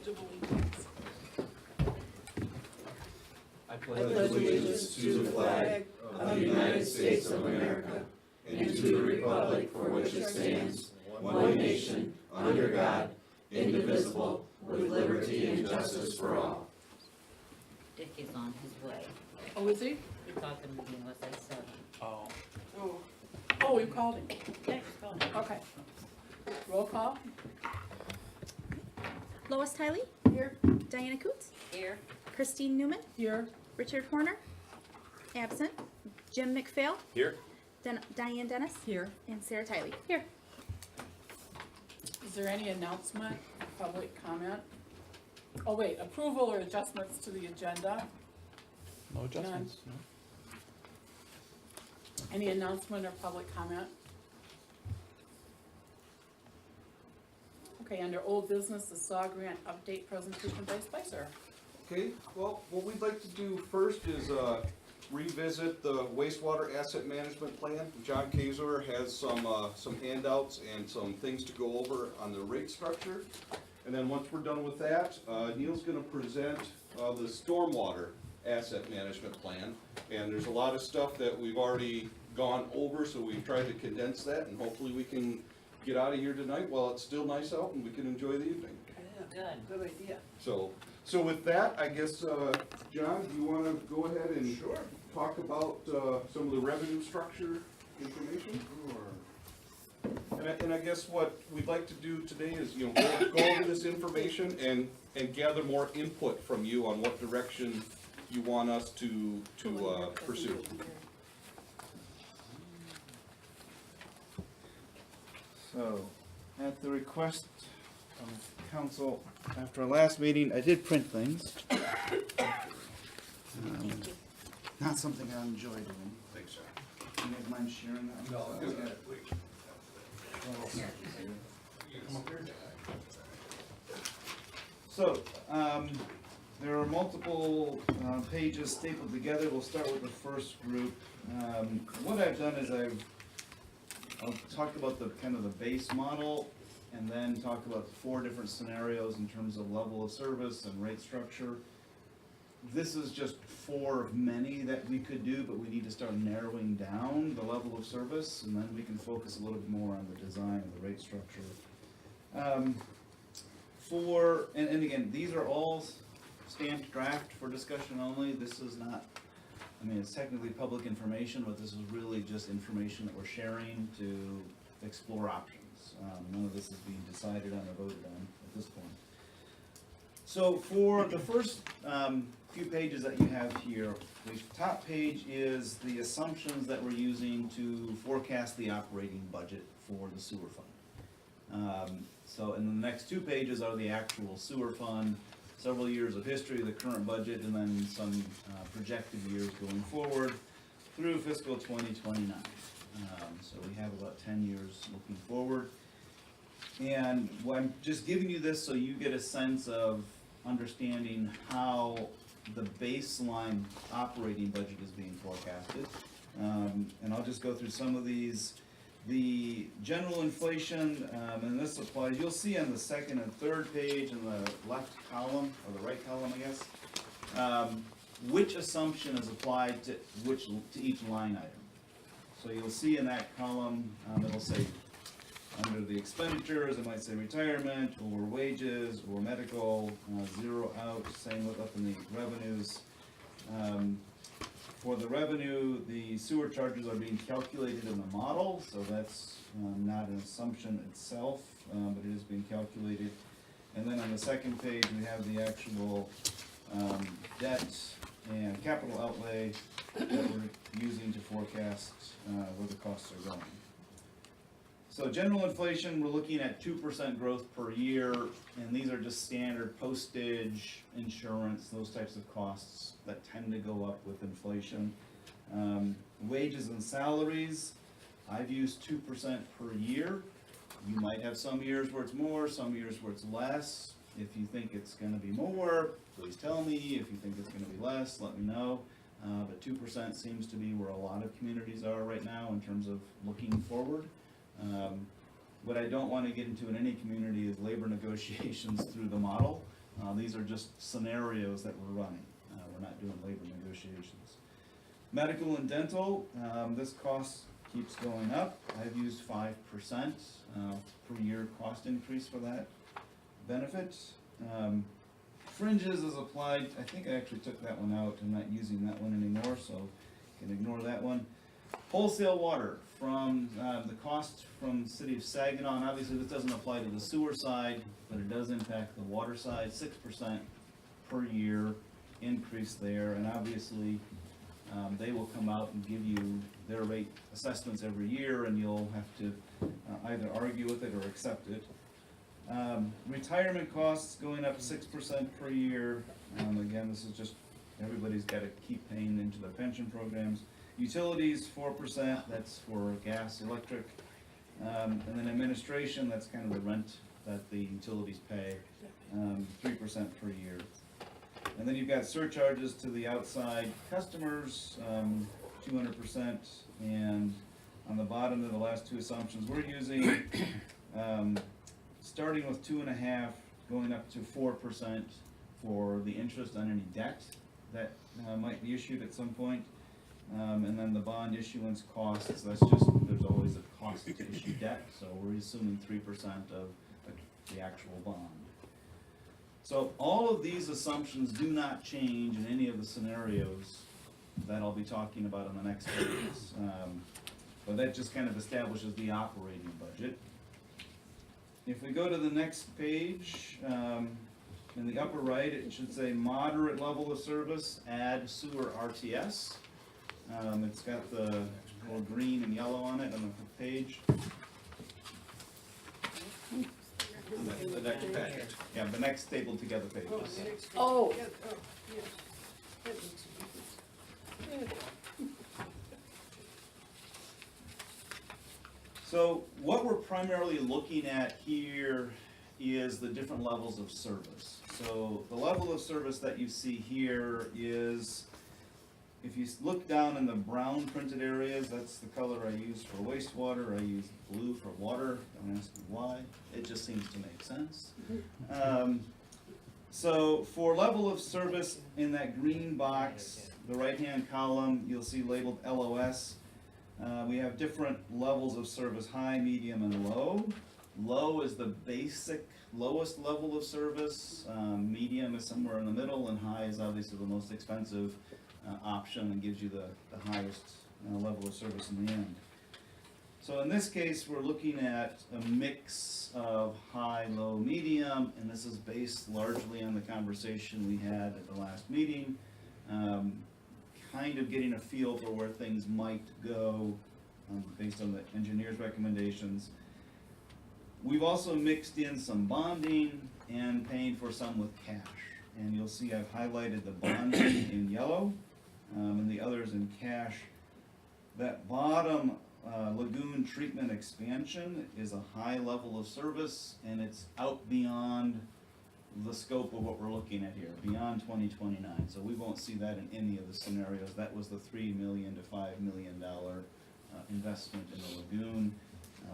Pledge of Allegiance. I pledge allegiance to the flag of the United States of America and to the republic for which it stands, one nation, under God, indivisible, with liberty and justice for all. Dick is on his way. Oh, is he? He thought the meeting was at 7. Oh. Oh, you called him? Yeah, he's going. Okay. Roll call? Lois Tiley, Here. Diana Coots, Here. Christine Newman, Here. Richard Horner, absent, Jim McPhail, Here. Diane Dennis, Here. and Sarah Tiley. Here. Is there any announcement, public comment? Oh, wait, approval or adjustments to the agenda? No adjustments, no. Any announcement or public comment? Okay, under old business, the SAW grant update presentation by Spicer. Okay, well, what we'd like to do first is revisit the wastewater asset management plan. John Kazor has some handouts and some things to go over on the rate structure. And then once we're done with that, Neil's gonna present the stormwater asset management plan. And there's a lot of stuff that we've already gone over, so we've tried to condense that, and hopefully we can get out of here tonight while it's still nice out and we can enjoy the evening. Good. Good idea. So with that, I guess, John, do you wanna go ahead and talk about some of the revenue structure information? And I guess what we'd like to do today is, go over this information and gather more input from you on what direction you want us to pursue. So, at the request of council, after our last meeting, I did print things. Not something I enjoy doing. Thanks, sir. You guys mind sharing that? No, one? good. So, there are multiple pages stapled together. We'll start with the first group. What I've done is I'll talk about the kind of the base model, and then talk about 4 different scenarios in terms of level of service and rate structure. This is just 4 of many that we could do, but we need to start narrowing down the level of service, and then we can focus a little bit more on the design of the rate structure. And again, these are all stamped draft for discussion only. This is not, it's technically public information, but this is really just information that we're sharing to explore options. None of this is being decided on or voted on at this point. So for the first few pages that you have here, the top page is the assumptions that we're using to forecast the operating budget for the sewer fund. So in the next 2 pages are the actual sewer fund, several years of history, the current budget, and then some projected years going forward through fiscal 2029. So we have about 10 years looking forward. And I'm just giving you this so you get a sense of understanding how the baseline operating budget is being forecasted. And I'll just go through some of these. The general inflation, and this applies, you'll see on the second and third page in the left column, or the right column, I guess, which assumption is applied to each line item. So you'll see in that column, it'll say under the expenditures, it might say retirement, or wages, or medical, 0 out, same with up in the revenues. For the revenue, the sewer charges are being calculated in the model, so that's not an assumption itself, but it is being calculated. And then on the second page, we have the actual debt and capital outlay that we're using to forecast where the costs are going. So general inflation, we're looking at 2% growth per year, and these are just standard postage, insurance, those types of costs that tend to go up with inflation. Wages and salaries, I've used 2% per year. You might have some years where it's more, some years where it's less. If you think it's gonna be more, please tell me. If you think it's gonna be less, let me know. But 2% seems to be where a lot of communities are right now in terms of looking forward. What I don't want to get into in any community is labor negotiations through the model. These are just scenarios that we're running. We're not doing labor negotiations. Medical and dental, this cost keeps going up. I've used 5% per year cost increase for that benefit. Fringes is applied, I think I actually took that one out. I'm not using that one anymore, so can ignore that one. Wholesale water from the cost from the city of Saginaw, and obviously this doesn't apply to the sewer side, but it does impact the water side, 6% per year increase there, and obviously they will come out and give you their rate assessments every year, and you'll have to either argue with it or accept it. Retirement costs going up 6% per year. Again, this is just, everybody's gotta keep paying into their pension programs. Utilities, 4%, that's for gas, electric. And then administration, that's kind of the rent that the utilities pay, 3% per year. And then you've got surcharges to the outside customers, 200%, and on the bottom of the last two assumptions we're using, starting with 2.5, going up to 4% for the interest on any debt that might be issued at some point. And then the bond issuance costs, that's just, there's always a cost to issue debt, so we're assuming 3% of the actual bond. So all of these assumptions do not change in any of the scenarios that I'll be talking about on the next pages. But that just kind of establishes the operating budget. If we go to the next page, in the upper right, it should say moderate level of service, add sewer RTS. It's got the little green and yellow on it on the page. The next packet. Yeah, the next stapled together pages. Oh. So what we're primarily looking at here is the different levels of service. So the level of service that you see here is, if you look down in the brown printed areas, that's the color I use for wastewater. I use blue for water. Don't ask me why. It just seems to make sense. So for level of service in that green box, the right-hand column, you'll see labeled LOS. We have different levels of service, high, medium, and low. Low is the basic lowest level of service. Medium is somewhere in the middle, and high is obviously the most expensive option and gives you the highest level of service in the end. So in this case, we're looking at a mix of high, low, medium, and this is based largely on the conversation we had at the last meeting. Kind of getting a feel for where things might go based on the engineer's recommendations. We've also mixed in some bonding and paying for some with cash. And you'll see I've highlighted the bonding in yellow and the others in cash. That bottom lagoon treatment expansion is a high level of service, and it's out beyond the scope of what we're looking at here, beyond 2029. So we won't see that in any of the scenarios. That was the $3 million to $5 million investment in the lagoon.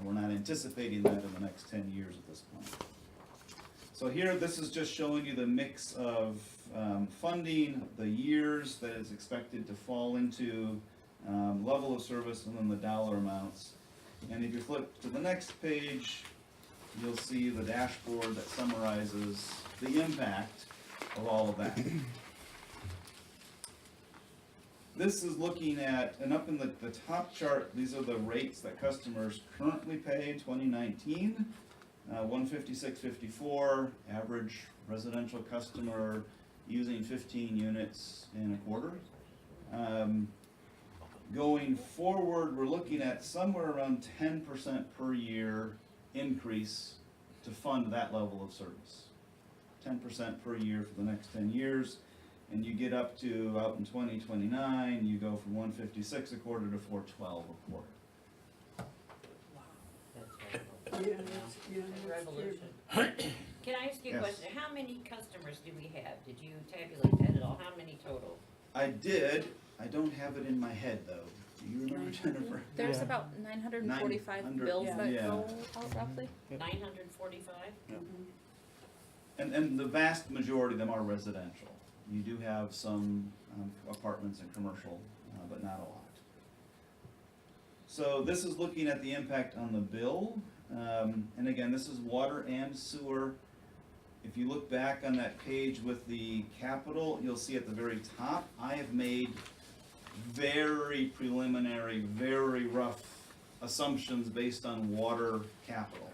We're not anticipating that in the next 10 years at this point. So here, this is just showing you the mix of funding, the years that is expected to fall into, level of service, and then the dollar amounts. And if you flip to the next page, you'll see the dashboard that summarizes the impact of all of that. This is looking at, and up in the top chart, these are the rates that customers currently pay in 2019. 156.54, average residential customer using 15 units in a quarter. Going forward, we're looking at somewhere around 10% per year increase to fund that level of service. 10% per year for the next 10 years. And you get up to, out in 2029, you go from 156 a quarter to 412 a quarter. That's revolution. Can I ask you a Yes. question? How many customers do we have? Did you tabulate that at all? How many total? I did. I don't have it in my head though. Do you remember, Jennifer? There's about 945 900, bills that yeah. go out roughly. 945? And the vast majority of them are residential. You do have some apartments and commercial, but not a lot. So this is looking at the impact on the bill. And again, this is water and sewer. If you look back on that page with the capital, you'll see at the very top, I have made very preliminary, very rough assumptions based on water capital.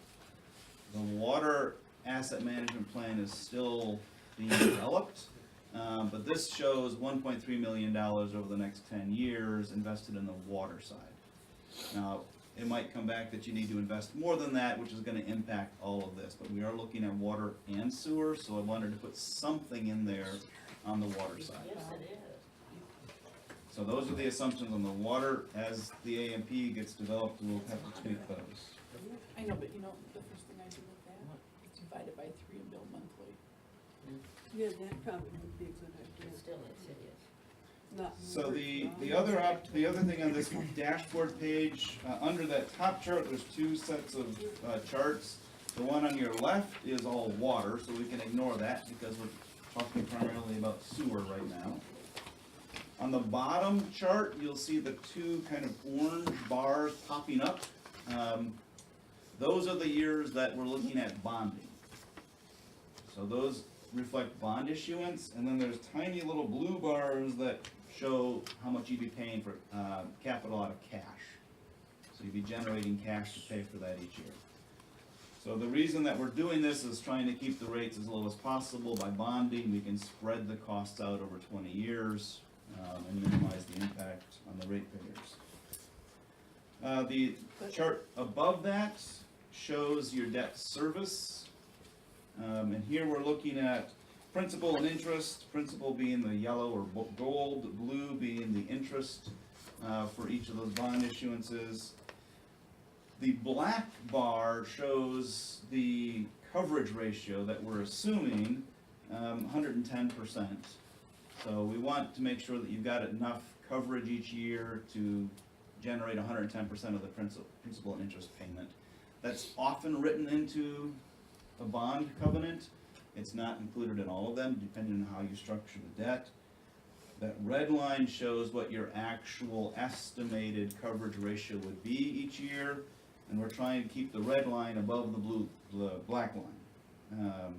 The water asset management plan is still being developed, but this shows $1.3 million over the next 10 years invested in the water side. Now, it might come back that you need to invest more than that, which is gonna impact all of this, but we are looking at water and sewer, so I wanted to put something in there on the water side. Yes, it is. So those are the assumptions on the water. As the AMP gets developed, we'll have to tweak those. I know, but you know, the first thing I do with that is divide it by 3 and bill monthly. Yeah, that probably would be a good idea. Still, it is. Not So more, the other thing on this dashboard page, under that top chart, there's two sets of charts. The one on your left is all water, so we can ignore that because we're talking primarily about sewer right now. On the bottom chart, you'll see the two kind of orange bars popping up. Those are the years that we're looking at bonding. So those reflect bond issuance, and then there's tiny little blue bars that show how much you'd be paying for capital out of cash. So you'd be generating cash to pay for that each year. So the reason that we're doing this is trying to keep the rates as low as possible. By bonding, we can spread the costs out over 20 years and minimize the impact on the ratepayers. The chart above that shows your debt service. And here we're looking at principal and interest, principal being the yellow or gold, blue being the interest for each of those bond issuances. The black bar shows the coverage ratio that we're assuming, 110%. So we want to make sure that you've got enough coverage each year to generate 110% of the principal and interest payment. That's often written into a bond covenant. It's not included in all of them, depending on how you structure the debt. That red line shows what your actual estimated coverage ratio would be each year, and we're trying to keep the red line above the black line.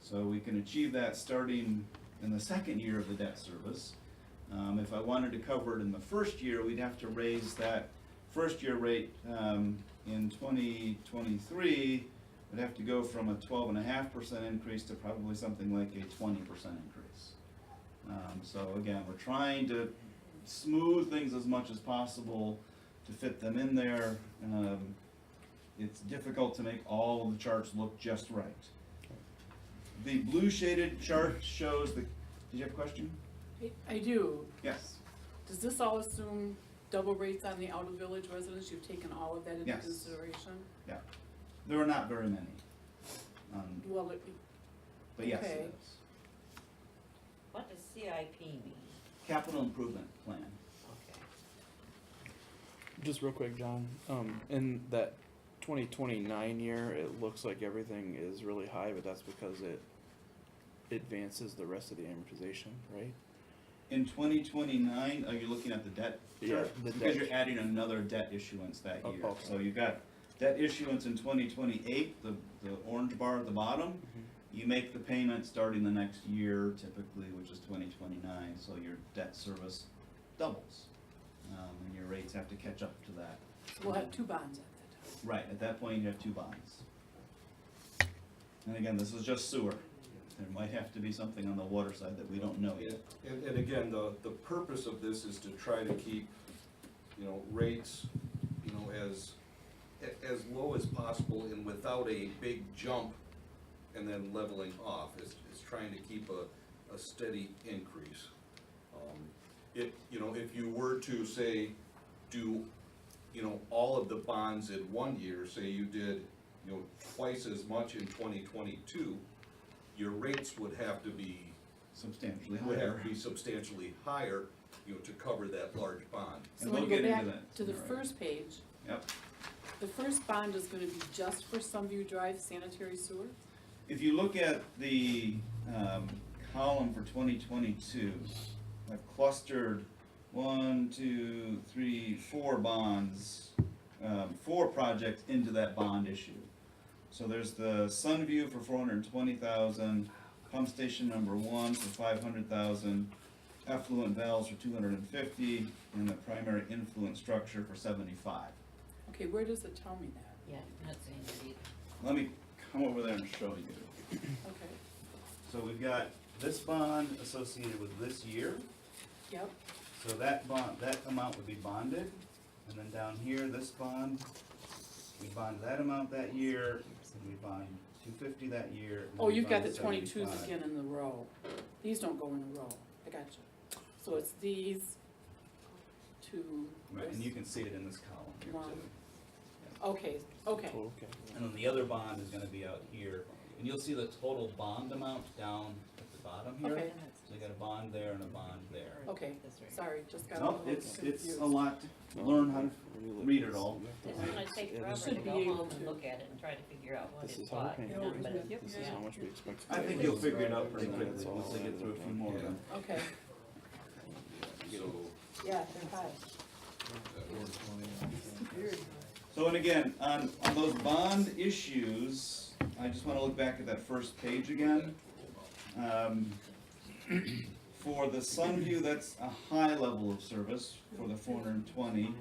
So we can achieve that starting in the second year of the debt service. If I wanted to cover it in the first year, we'd have to raise that first year rate in 2023. We'd have to go from a 12.5% increase to probably something like a 20% increase. So again, we're trying to smooth things as much as possible to fit them in there. It's difficult to make all of the charts look just right. The blue shaded chart shows the, did you have a question? I do. Yes. Does this all assume double rates on the out of village residents? You've taken all of that into Yes. consideration? Yeah. There are not very many. Well, But yes, Okay. it is. What does CIP mean? Capital Improvement Plan. Okay. Just real quick, John, in that 2029 year, it looks like everything is really high, but that's because it advances the rest of the amortization, right? In 2029, are you looking at the debt? Yeah, chart? the Because debt. you're adding another debt issuance that Oh, year. okay. So you've got debt issuance in 2028, the orange bar at the bottom. You make the payment starting the next year typically, which is 2029, so your debt service doubles. And your rates have to catch up to that. we'll have 2 bonds at that time. Right, at that point you have 2 bonds. And again, this is just sewer. There might have to be something on the water side that we don't know yet. And again, the purpose of this is to try to keep, rates, as low as possible and without a big jump and then leveling off. It's trying to keep a steady increase. If you were to say, do, all of the bonds in one year, say you did, twice as much in 2022, your rates would have to be Substantially would higher. have to be substantially higher, to cover that large bond. So And when we'll you go get back into that. to the Right. first page, Yep, the first bond is gonna be just for Sunview Drive sanitary sewer? if you look at the column for 2022, I've clustered 4 bonds, 4 projects into that bond issue. So there's the Sunview for 420,000, pump station number 1 for 500,000, effluent valves for 250, and the primary influent structure for 75. Okay, where does it tell me that? Yeah, I'm not saying that either. Let me come over there and show you. Okay, So we've got this bond associated with this year. yep, So that bond, that amount would be bonded, and then down here, this bond, we bond that amount that year, and we bond 250 that year. and oh, we you've got the bond 22s 75. again in the row. These don't go in a row, I got you. So it's these two, Right, and you can see it in this column here One. too. okay, okay, Oh, okay. And then the other bond is gonna be out here, and you'll see the total bond amount down at the bottom here. okay, So you got a bond there and a bond there. okay, That's right. sorry, just got a Nope, little it's confused. a lot to learn how to read it all. It's gonna take Yeah, forever this to should go be able home and to- look at it and try to figure out what This it's is how we're what. paying. you know, but Yep. This is yeah. how much we expect. to I pay. think you'll figure it out pretty Yeah, quickly that's once they all get through a few more of them. Okay, So, yeah, they're high. So, and again, on those bond issues, I just wanna look back at that first page again. For the Sunview, that's a high level of service for the 420.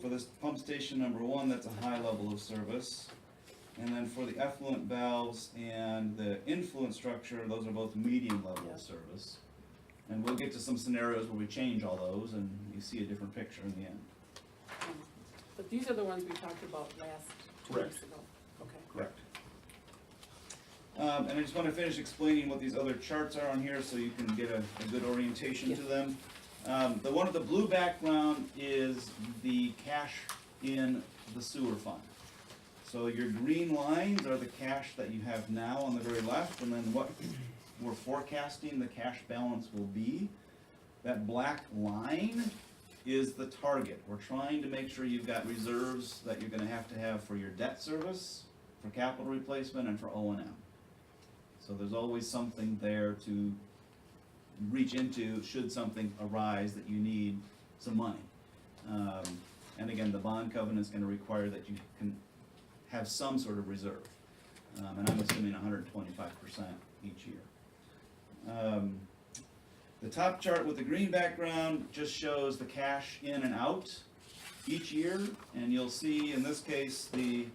For this pump station number 1, that's a high level of service. And then for the effluent valves and the influent structure, those are both medium level Yeah. of service. And we'll get to some scenarios where we change all those and you see a different picture in the end. But these are the ones we talked about last 2 Correct. weeks ago, okay. Correct. And I just want to finish explaining what these other charts are on here so you can get a good orientation to them. The one with the blue background is the cash in the sewer fund. So your green lines are the cash that you have now on the very left, and then what we're forecasting the cash balance will be. That black line is the target. We're trying to make sure you've got reserves that you're gonna have for your debt service, for capital replacement, and for O&M. So there's always something there to reach into should something arise that you need some money. And again, the bond covenant's gonna require that you can have some sort of reserve. And I'm assuming 125% each year. The top chart with the green background just shows the cash in and out each year, and you'll see in this case the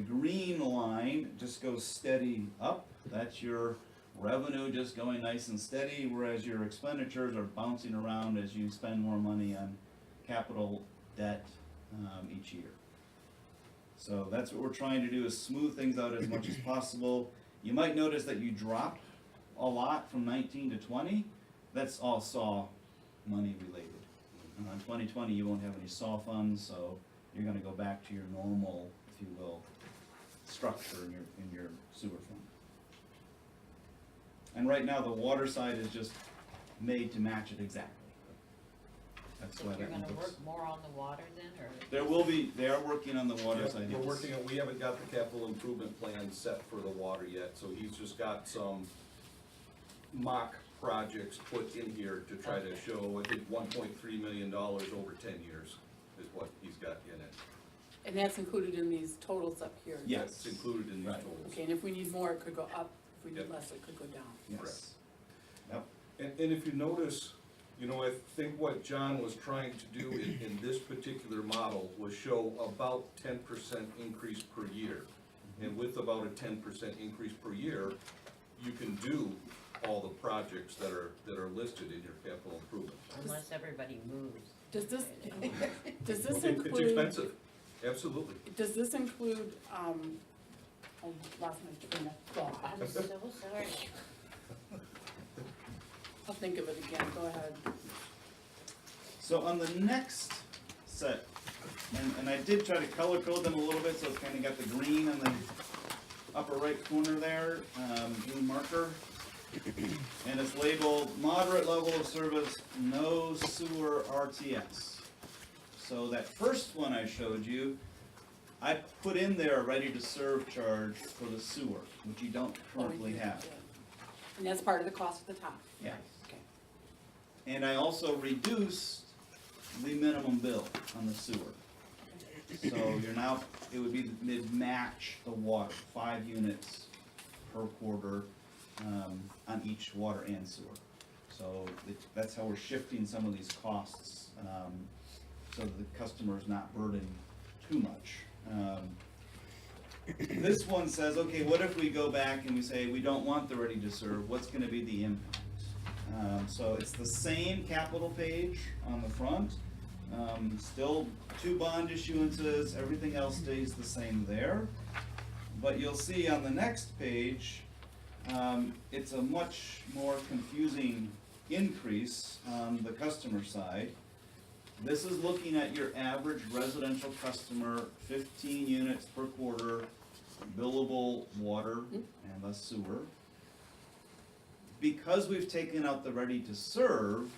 green line just goes steady up. That's your revenue just going nice and steady, whereas your expenditures are bouncing around as you spend more money on capital debt each year. So that's what we're trying to do, is smooth things out as much as possible. You might notice that you dropped a lot from 19 to 20. That's all SAW money related. In 2020, you won't have any SAW funds, so you're gonna go back to your normal, if you will, structure in your sewer fund. And right now, the water side is just made to match it exactly. That's So why you're that one gonna looks. work more on the water then, or? They are working on the water Yep, side. we're yes. working on, we haven't got the capital improvement plan set for the water yet, so he's just got some mock projects put in here to try to show, I think, $1.3 million over 10 years is what he's got in it. And that's included in these totals up here? Yes. It's included in these Right. totals. Okay, and if we need more, it could go up, if we need Yep. less, it could go down. Yes. And if you notice, you know, I think what John was trying to do in this particular model was show about 10% increase per year. And with about a 10% increase per year, you can do all the projects that are listed in your capital improvement. Unless everybody moves. Does this, does this It's include? expensive, absolutely. Does this include, I lost my train of thought. I'm so sorry. I'll think of it again, go ahead. So on the next set, and I did try to color code them a little bit, so it's kinda got the green on the upper right corner there, green marker. And it's labeled moderate level of service, no sewer RTS. So that first one I showed you, I put in there a ready-to-serve charge for the sewer, which you don't currently have. And that's part of the cost at the top? Yeah. Okay. And I also reduced the minimum bill on the sewer. So you're now, it would be, it'd match the water, 5 units per quarter, on each water and sewer. So that's how we're shifting some of these costs, so that the customer's not burdened too much. This one says, okay, what if we go back and we say we don't want the ready to serve, what's gonna be the impact? So it's the same capital page on the front, still 2 bond issuances, everything else stays the same there. But you'll see on the next page, it's a much more confusing increase on the customer side. This is looking at your average residential customer, 15 units per quarter, billable water and thus sewer. Because we've taken out the ready to serve,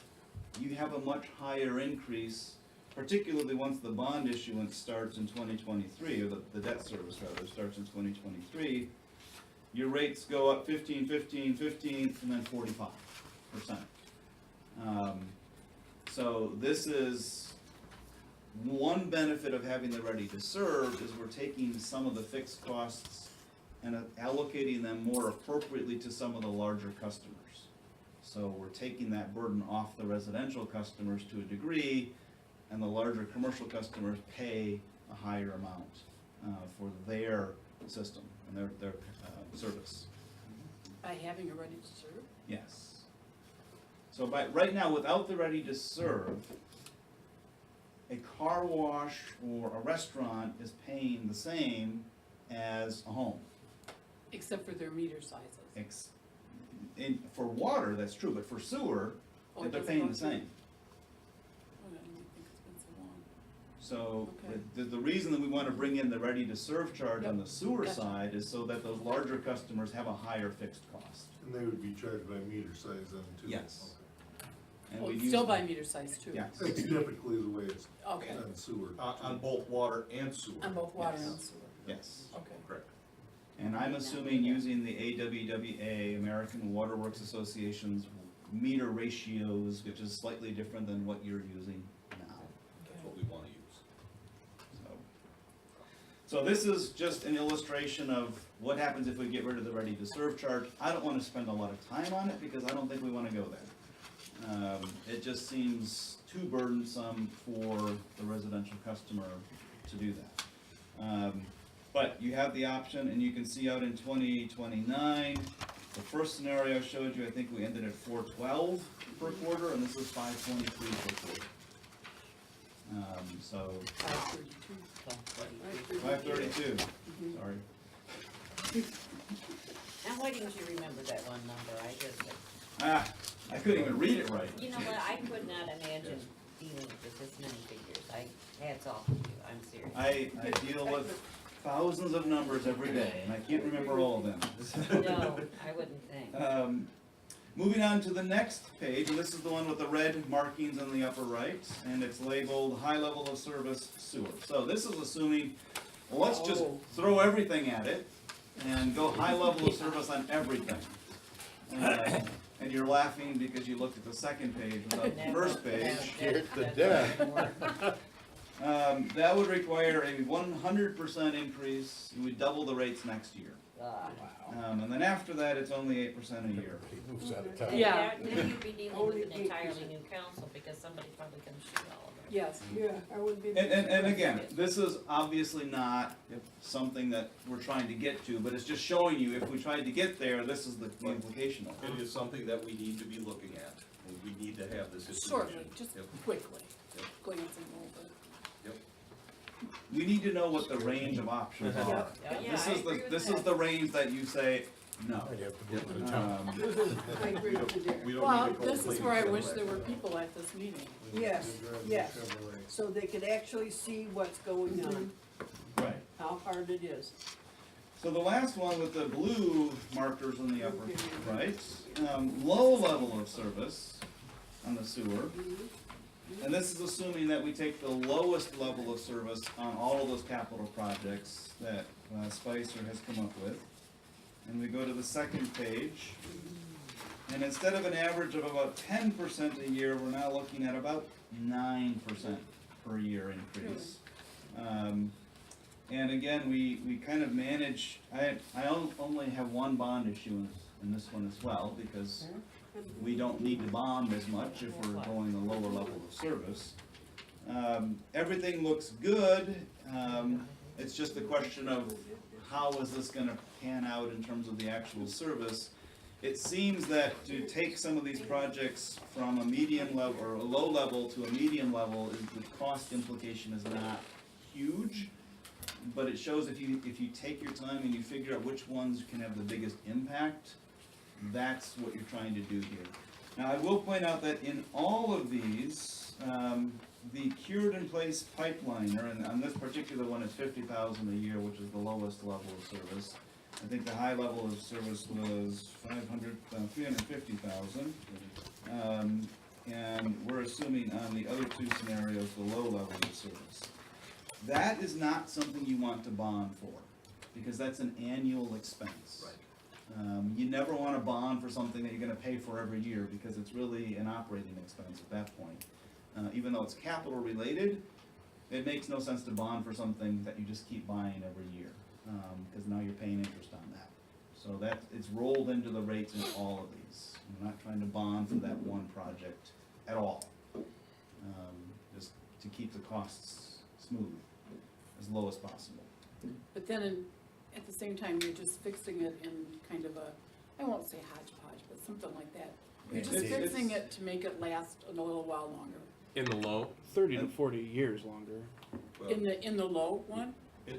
you have a much higher increase, particularly once the bond issuance starts in 2023, or the debt service rather starts in 2023. Your rates go up 15, 15, 15, and then 45%. So this is one benefit of having the ready to serve, is we're taking some of the fixed costs and allocating them more appropriately to some of the larger customers. So we're taking that burden off the residential customers to a degree, and the larger commercial customers pay a higher amount for their system and their service. By having a ready to serve? Yes. So right now, without the ready to serve, a car wash or a restaurant is paying the same as a home. Except for their meter sizes. For water, that's true, but for sewer, Oh, they're it paying the doesn't go same. Oh, I didn't think it's been so long. So Okay. the reason that we want to bring in the ready to serve charge on Yep. the sewer Gotcha. side is so that those larger customers have a higher fixed cost. And they would be charged by meter size then too? Yes. And Oh, we it's use still them. by meter size too? Yes. Okay. It's typically the way it's Okay, on sewer. On both water and sewer. on both water Yes. and sewer, Yes. okay. Correct. And I'm assuming using the AWWA, American Water Works Association's meter ratios, which is slightly different than what you're using now. That's what we wanna use. So this is just an illustration of what happens if we get rid of the ready to serve charge. I don't wanna spend a lot of time on it because I don't think we wanna go there. It just seems too burdensome for the residential customer to do that. But you have the option, and you can see out in 2029, the first scenario I showed you, I think we ended at 412 per quarter, and this is 523 per quarter. So 532. 532, sorry. Now, why didn't you remember that one number? I just, I couldn't even read it right. you know what, I could not imagine dealing with this many figures. Hats off to you, I'm serious. I deal with thousands of numbers every day, and I can't remember all of them. No, I wouldn't think. Moving on to the next page, and this is the one with the red markings on the upper right, and it's labeled high level of service sewer. So this is assuming, well, let's just throw everything at it and go high level of service on everything. And you're laughing because you looked at the second page without the first page. Scared to death. That would require a 100% increase. You would double the rates next year. And then after that, it's only 8% a year. Moves out of town. Yeah. Then you'd be dealing with an entirely new council, because somebody probably comes shoot all of them. Yes, Yeah, I would be. And again, this is obviously not something that we're trying to get to, but it's just showing you, if we tried to get there, this is the implication of it. It is something that we need to be looking at, and we need to have this information. shortly, just Yep. quickly, Yep. glancing over. We need to know what the range of options are. Yeah, This I is agree with this that. is the range that you say, no. I'd have to move to town. I agree with you there. We don't Well, need to go this is completely where I separate. wish there were people at this meeting. Yes, yes. So they could actually see what's going on, Right. how hard it is. So the last one with the blue markers on the upper right, low level of service on the sewer. And this is assuming that we take the lowest level of service on all of those capital projects that Spicer has come up with. And we go to the second page. And instead of an average of about 10% a year, we're now looking at about 9% per year increase. And again, we kind of manage, I only have one bond issuance in this one as well, because we don't need to bond as much if we're going a lower level of service. Everything looks good, it's just a question of how is this gonna pan out in terms of the actual service. It seems that to take some of these projects from a medium level, or a low level to a medium level, the cost implication is not huge. But it shows if you take your time and you figure out which ones can have the biggest impact, that's what you're trying to do here. Now, I will point out that in all of these, the cured in place pipeliner, and on this particular one, it's 50,000 a year, which is the lowest level of service. I think the high level of service was 350,000. And we're assuming on the other two scenarios, the low level of service. That is not something you want to bond for, because that's an annual expense. You never want to bond for something that you're going to pay for every year, because it's really an operating expense at that point. Even though it's capital related, it makes no sense to bond for something that you just keep buying every year, because now you're paying interest on that. So it's rolled into the rates in all of these. We're not trying to bond for that one project at all, just to keep the costs smooth, as low as possible. But then, at the same time, you're just fixing it in kind of a, I won't say hodgepodge, but something like that. You're just It's- fixing it to make it last a little while longer. In the low? 30 to 40 years longer. In the low one,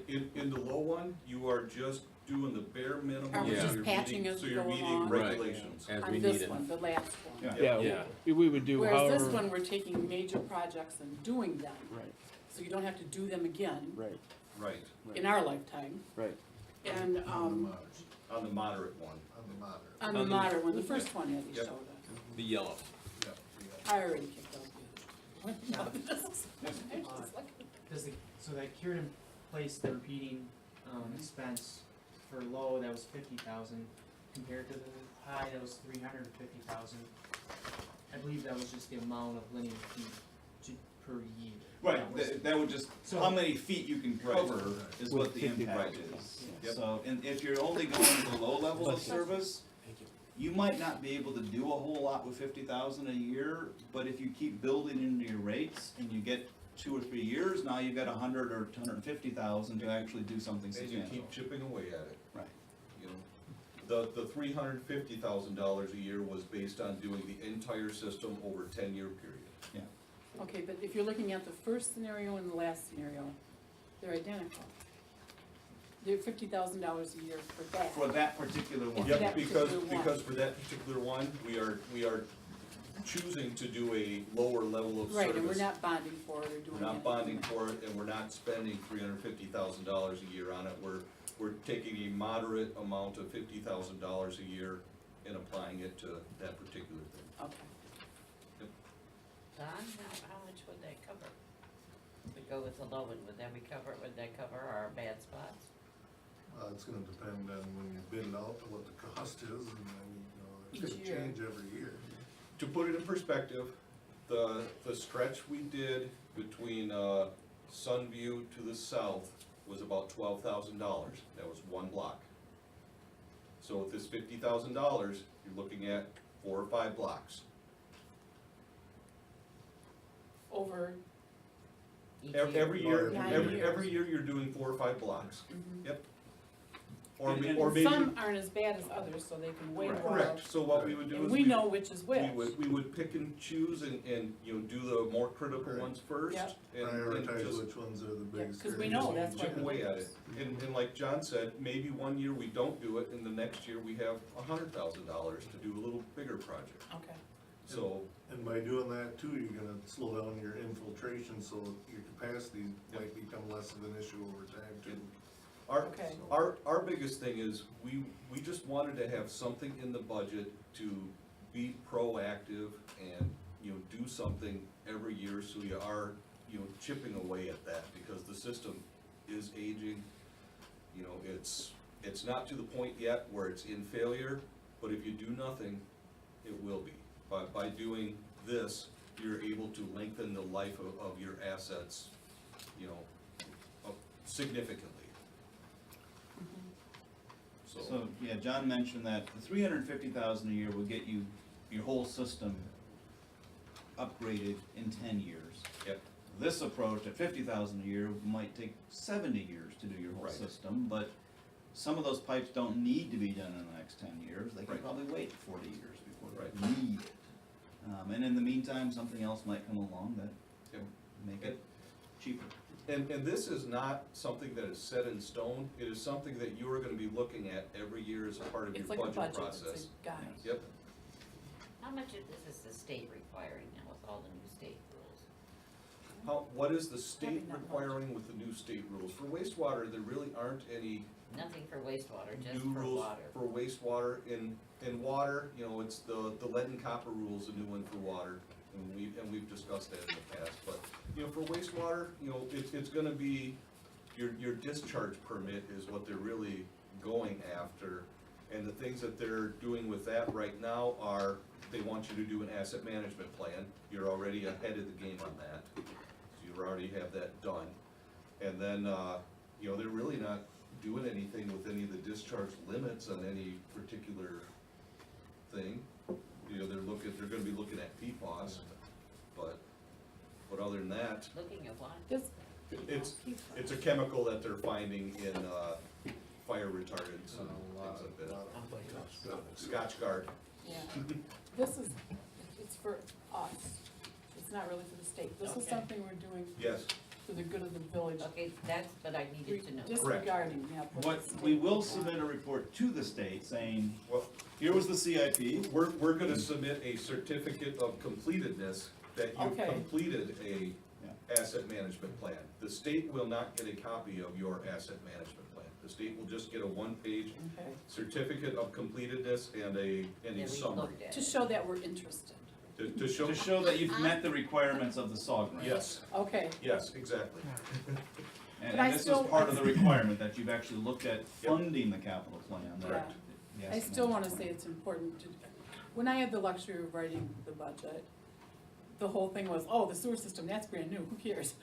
In the low one, you are just doing the bare minimum. Are we just so you're patching meeting- as So we you're go meeting along? Right. regulations. As we on need this it. one, the last one. Yeah. Yeah, Yeah. we would do Whereas however. this one, we're taking major projects and doing them, Right, so you don't have to do them again right, Right, in our lifetime. right. And, on the moderate one. on the modern one, the first one that he Yep. showed us. The yellow. I already kicked those the other one. I was just like- So that cured in place, the repeating, expense for low, that was 50,000, compared to the high, that was 350,000. I believe that was just the amount of linear feet per year. Right, That was- that would just, So- how many feet you can cover is what the With impact 50,000. is. Yep. So, and if you're only going to the low level of service, you might not be able to do a whole lot with 50,000 a year, but if you keep building into your rates and you get 2 or 3 years, now you've got 100 or 250,000 to actually do something And you substantial. keep chipping away at it. Right. You know, the $350,000 a year was based on doing the entire system over a 10-year period. Okay, but if you're looking at the first scenario and the last scenario, they're identical. They're $50,000 a year for that. For that particular one. Yep. Yep, that because, particular one. because for that particular one, we are choosing to do a lower level of service. Right, and we're not bonding for it or doing anything. We're not bonding for it, and we're not spending $350,000 a year on it. We're taking a moderate amount of $50,000 a year and applying it to that particular thing. Okay. Don, how much would that cover? If we go with the low one, would that cover our bad spots? It's gonna depend on when you bid it out, what the cost is, and then, it's Each gonna year. change every year. To put it in perspective, the stretch we did between, Sunview to the south was about $12,000. That was one block. So with this $50,000, you're looking at 4 or 5 blocks. Over, Each Every year, Nine every years. year you're doing 4 or 5 blocks. mhm. Yep. Or And- or maybe. Some aren't as bad as others, so they can wait a while. Correct, so what we would do is. And we know which is which. We would pick and choose and, you know, do the more critical Right. ones first. Yep. And Prioritize just which ones are the Yeah, biggest. 'cause we areas. know that's chip what- away at it. And like John said, maybe one year we don't do it, and the next year we have $100,000 to do a little bigger project. Okay, So, And by doing that too, you're gonna slow down your infiltration, so your capacity might become less of an issue over time too. Okay. our biggest thing is, we just wanted to have something in the budget to be proactive and do something every year, so you are, chipping away at that, because the system is aging. It's not to the point yet where it's in failure, but if you do nothing, it will be. By doing this, you're able to lengthen the life of your assets, significantly. So, yeah, John mentioned that the $350,000 a year will get you your whole system upgraded in 10 years. Yep. This approach at $50,000 a year might take 70 years to do your whole Right. system, but some of those pipes don't need to be done in the next 10 years. They can Right. probably wait 40 years before Right. they need it. And in the meantime, something else might come along that Yep. make it cheaper. And this is not something that is set in stone, it is something that you are gonna be looking at every year as a part of your It's like a budget budget, process. it's a guide. Yep, How much of this is the state requiring now with all the new state rules? what is the state Probably not much. requiring with the new state rules? For wastewater, there really aren't any Nothing for wastewater, just new for rules water. for wastewater. In water, it's the lead and copper rules, a new one for water, and we've discussed that in the past, but, for wastewater, it's gonna be, your discharge permit is what they're really going after. And the things that they're doing with that right now are, they want you to do an asset management plan. You're already ahead of the game on that, so you already have that done. And then, they're really not doing anything with any of the discharge limits on any particular thing. They're gonna be looking at PFAS, but other than that, Looking at what? This, it's a chemical that they're finding in, fire retardants and things like that. Scotchgard. yeah, this is, it's for us, it's not really for the state. This is Okay. something we're doing Yes, for the good of the village. Okay, that's what I needed to know. Disregarding, yeah. What, we will submit a report to the state saying, well, here was the CIP, we're gonna submit a certificate of completedness that you've Okay. completed a asset management plan. The state will not get a copy of your asset management plan. The state will just get a one-page Okay, certificate of completedness and a That we summary. looked at to it. show that we're interested. To show, to show that you've met the requirements of the SOG grant. yes, Okay, yes, exactly. And But I this is still- part of the requirement, that you've actually looked at funding the capital plan. that- Correct. yes, I still ma'am. wanna say it's important to, when I had the luxury of writing the budget, the whole thing was, oh, the sewer system, that's brand new, who cares?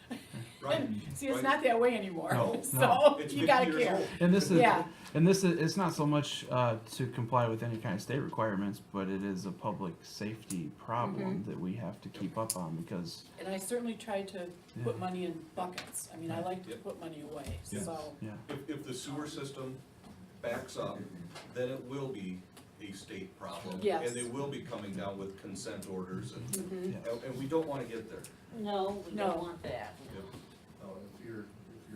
Right, And see, it's right. not that way anymore, No, so It's you 50 gotta years care. old. And this is, Yeah. it's not so much to comply with any kind of state requirements, but it is a public safety problem that we have to keep up on because, And I certainly tried to put Yeah. money in buckets, I mean, I like to Yep. put money away, Yeah. so. yeah. If the sewer system backs up, then it will be a state problem. Yes. And they will be coming down with consent orders Mhm. and we don't wanna get there. No, we No. don't want that. If your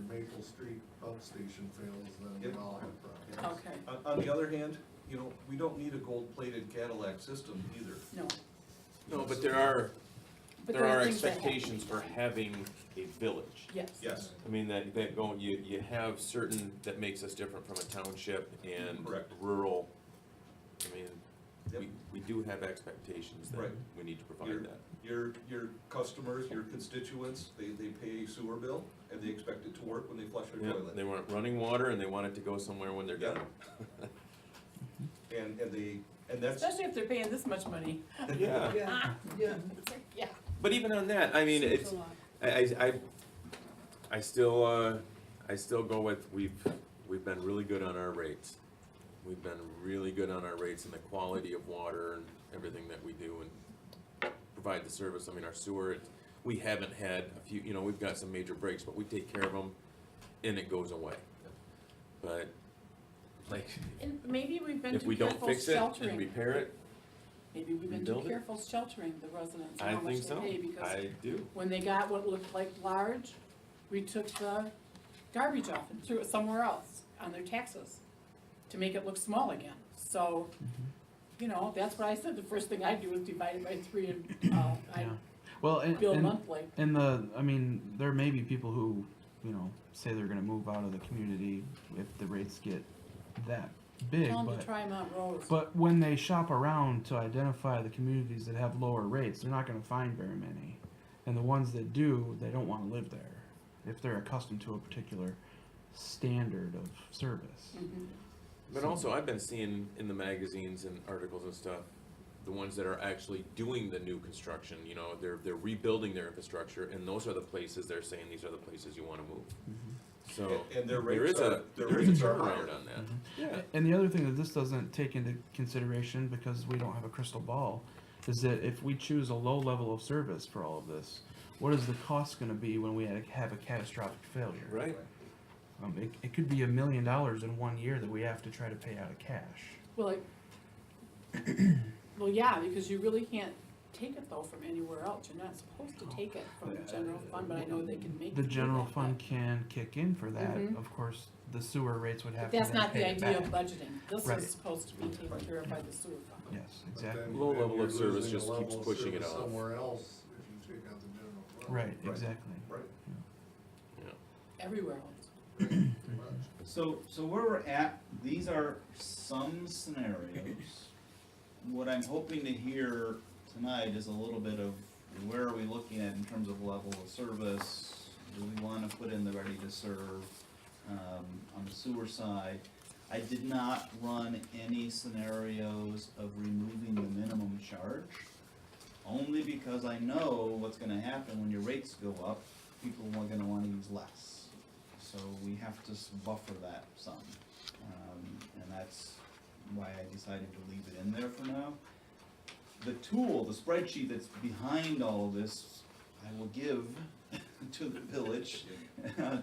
Maple Street pump station fails, then Yep. we all have problems. Okay, On the other hand, we don't need a gold-plated Cadillac system either. no, No, but there are but there are things that happen. expectations for having a village. Yes. Yes, I mean, that going, you have certain, that makes us different from a township and Correct. rural. I mean, Yep. we do have expectations that Right. we need to Your- provide that. your customers, your constituents, they pay a sewer bill and they expect it to work when they flush their Yeah, toilet. they want running water and they want it to go somewhere when they're Yeah. done. And that's, Especially if they're paying this much money. Yeah, Yeah, yeah. It's like, yeah. but even on that, I mean, Seems it's, a lot. I still go with, we've been really good on our rates. We've been really good on our rates and the quality of water and everything that we do and provide the service. I mean, our sewer, we haven't had a few, we've got some major breaks, but we take care of them and it goes away. But, like, And maybe we've been if too we don't careful fix it and sheltering. repair it, Maybe we've been too rebuild it? careful sheltering the residents and I how much think they so. pay because I do. when they got what looked like large, we took the garbage off and threw it somewhere else on their taxes to make it look small again. So, that's what I said, the first thing I do is divide it by 3 and, I Yeah. Well, bill and monthly. I mean, there may be people who, say they're gonna move out of the community if the rates get that big, Tell them but to try Mount Rose. but when they shop around to identify the communities that have lower rates, they're not going to find very many, and the ones that do, they don't want to live there if they're accustomed to a particular standard of service. Mhm. But also, I've been seeing in the magazines and articles and stuff, the ones that are actually doing the new construction, you know, they're rebuilding their infrastructure, and those are the places they're saying, these are the places you wanna move. So, And their there rates is are, a, their there is a rates are higher. turnaround on that. Yeah. And the other thing that this doesn't take into consideration, because we don't have a crystal ball, is that if we choose a low level of service for all of this, what is the cost going to be when we have a catastrophic failure? Right. It could be $1 million in 1 year that we have to try to pay out of cash. Well, well, yeah, because you really can't take it though from anywhere else. You're not supposed to take it from the general fund, but I know they can make. The you do general that, fund can kick in for that. Mhm. Of course, the sewer rates would but have to that's then not the pay it idea of back. budgeting. This Right. is supposed to be taken care of by the sewer fund. Yes, But exactly. then- Low then level you're of service losing a just keeps level of pushing it service off. Somewhere else if you take out the general fund. Right, Right. exactly. Right. Everywhere else. Pretty much. So where we're at, these are some scenarios. What I'm hoping to hear tonight is a little bit of where are we looking at in terms of level of service? Do we wanna put in the ready to serve, on the sewer side? I did not run any scenarios of removing the minimum charge, only because I know what's gonna happen when your rates go up, people are gonna wanna use less. So we have to buffer that some, and that's why I decided to leave it in there for now. The tool, the spreadsheet that's behind all of this, I will give to the village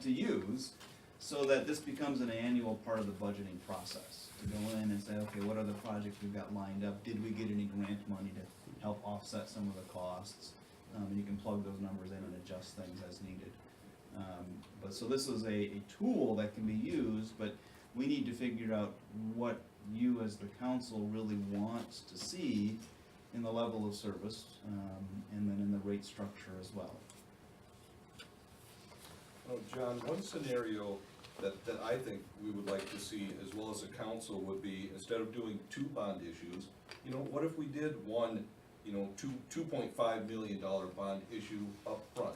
to use, so that this becomes an annual part of the budgeting process. To go in and say, okay, what are the projects we've got lined up? Did we get any grant money to help offset some of the costs? You can plug those numbers in and adjust things as needed. But so this is a tool that can be used, but we need to figure out what you as the council really want to see in the level of service, and then in the rate structure as well. Oh, John, one scenario that I think we would like to see, as well as the council, would be, instead of doing 2 bond issues, you know, what if we did one, you know, $2.5 million bond issue up front?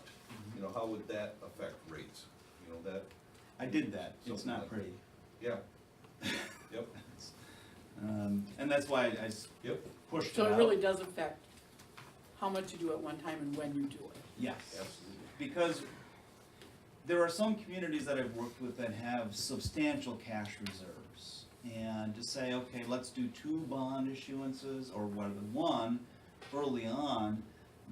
You know, how would that affect rates? You know, that, I did that, it's Something not like pretty. yeah, yep, And that's why I yep, pushed it So it out. really does affect how much you do at one time and when you do it. Yes. absolutely. Because there are some communities that I've worked with that have substantial cash reserves. And to say, okay, let's do 2 bond issuances, or whether one early on,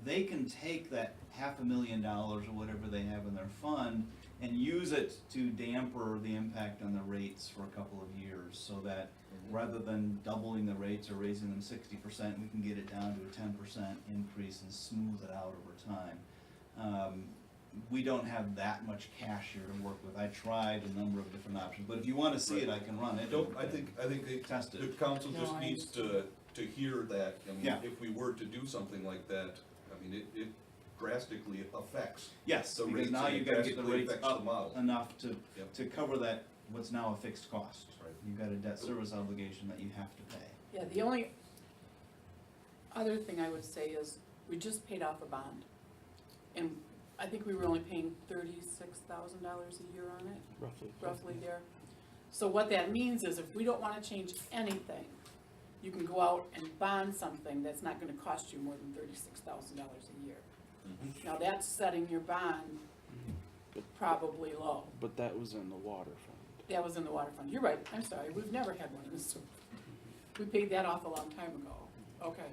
they can take that $500,000 or whatever they have in their fund and use it to damper the impact on the rates for a couple of years, so that rather than doubling the rates or raising them 60%, we can get it down to a 10% increase and smooth it out over time. We don't have that much cash here to work with. I tried a number of different options, but if you wanna see it, I can run it. I think Test the it. council No, just I needs to hear that, and Yeah. if we were to do something like that, I mean, it drastically affects Yes, the because rates, now and you've it gotta get the drastically rates affects the up model. enough to, Yep. to cover that, what's now a fixed cost. Right. You've got a debt service obligation that you have to pay. Yeah, the only other thing I would say is, we just paid off a bond. And I think we were only paying $36,000 a year on it, roughly there. So what that means is, if we don't wanna change anything, you can go out and bond something that's not gonna cost you more than $36,000 a year. Now, that's setting your bond probably low. But that was in the water fund. That was in the water fund. You're right, I'm sorry, we've never had one in the sewer. We paid that off a long time ago. Okay.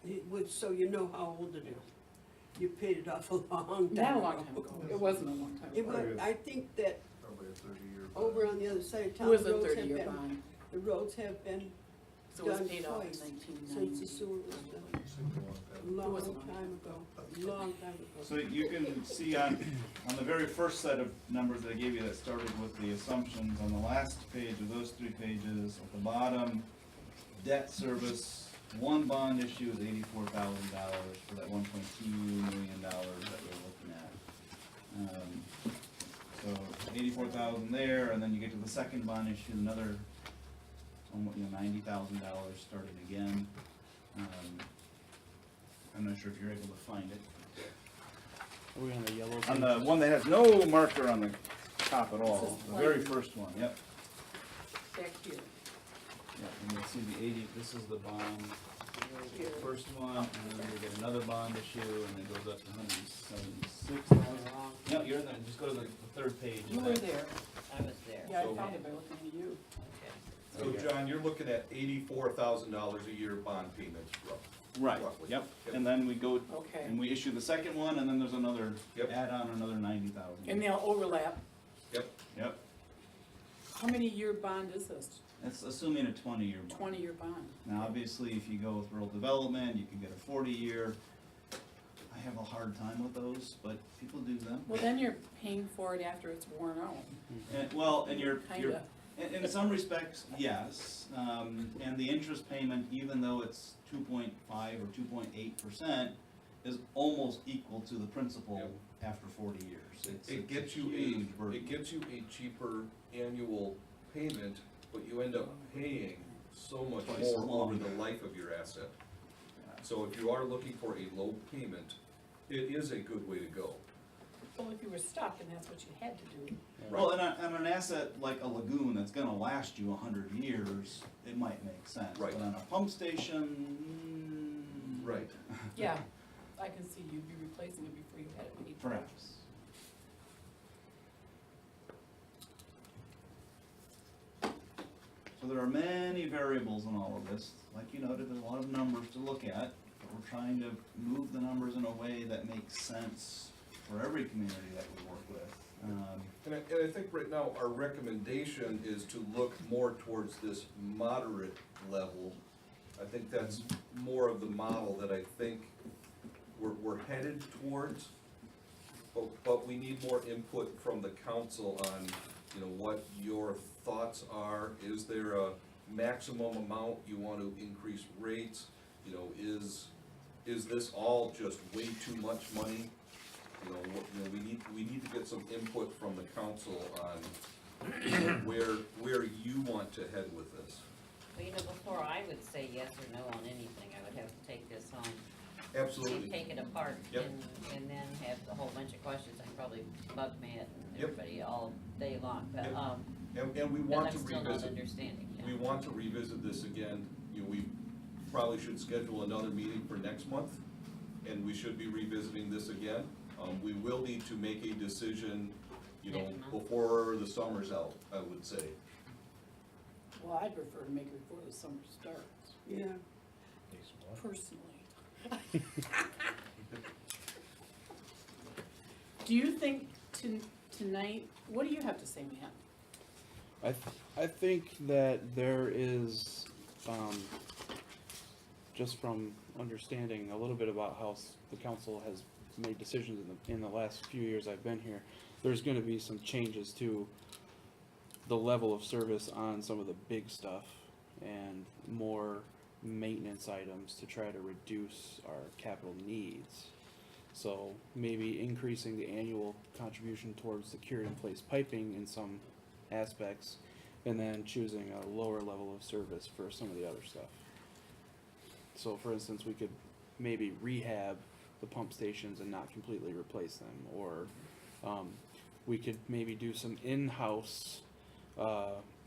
It was, so you know how old it is. You paid it off a long time. Not a long time ago. It wasn't a long time It ago. was, I think that Probably a 30-year. over on the other side of It town, was the a roads have 30-year been, bond, the roads have been so it was done paid off in twice since the 1990. sewer was done. A long time ago, a long time ago. So you can see on the very first set of numbers that I gave you that started with the assumptions, on the last page of those 3 pages, at the bottom, debt service, 1 bond issue is $84,000 for that $1.2 million that we're looking at. So 84,000 there, and then you get to the second bond issue, another almost, $90,000 starting again. I'm not sure if you're able to find it. Are we on the yellow? On page? the one that has no marker on the top at all, This is the very plain. first one, yep. Back here. Yeah, and you'll see the 80, this is the bond, Here. first one, and then we get another bond issue, and it goes up to 176,000. No, you're there, just go to the third page. You of were that. there. I was there. Yeah, I So- found it by looking at you. Okay. So John, you're looking at $84,000 a year bond payments, Right, roughly. yep, Yep. and then we go, Okay. and we issue the second one, and then there's another, Yep. add on another 90,000. And they'll overlap. Yep, How many year bond is this? that's assuming a 20-year bond. 20-year bond. Now, obviously, if you go with rural development, you can get a 40-year. I have a hard time with those, but people do them. Well, then you're paying for it after it's worn out. And, well, and you're, Kinda. in some respects, yes, and the interest payment, even though it's 2.5 or 2.8%, is almost equal to the principal Yep. after 40 years. It's It a gets you huge a, burden. it gets you a cheaper annual payment, but you end up paying so much Twice more as over long. the life of your asset. Yeah. So if you are looking for a low payment, it is a good way to go. Well, if you were stuck and that's what you had to do. Well, and an asset like a lagoon that's gonna last you 100 years, it might make sense. Right. But on a pump station, Right. Yeah, I can see you'd be replacing it before you had it paid for. perhaps. So there are many variables in all of this. Like you noted, there's a lot of numbers to look at, but we're trying to move the numbers in a way that makes sense for every community that we work with. And I think right now, our recommendation is to look more towards this moderate level. I think that's more of the model that I think we're headed towards. But we need more input from the council on, what your thoughts are. Is there a maximum amount you want to increase rates? Is this all just way too much money? We need to get some input from the council on where you want to head with this. Well, before I would say yes or no on anything, I would have to take this home. Absolutely. Take it apart Yep. and then have a whole bunch of questions. I probably bug Matt and Yep. everybody all day long, but, Yep. And we but want I'm to still not revisit. understanding. yeah. We want to revisit this again. We probably should schedule another meeting for next month, and we should be revisiting this again. We will need to make a decision, Next month. before the summer's out, I would say. Well, I'd prefer to make it before the summer starts, Yeah. personally. Do you think tonight, what do you have to say, Matt? I think that there is, just from understanding a little bit about how the council has made decisions in the last few years I've been here, there's gonna be some changes to the level of service on some of the big stuff and more maintenance items to try to reduce our capital needs. So maybe increasing the annual contribution towards the cured in place piping in some aspects, and then choosing a lower level of service for some of the other stuff. So for instance, we could maybe rehab the pump stations and not completely replace them, or we could maybe do some in-house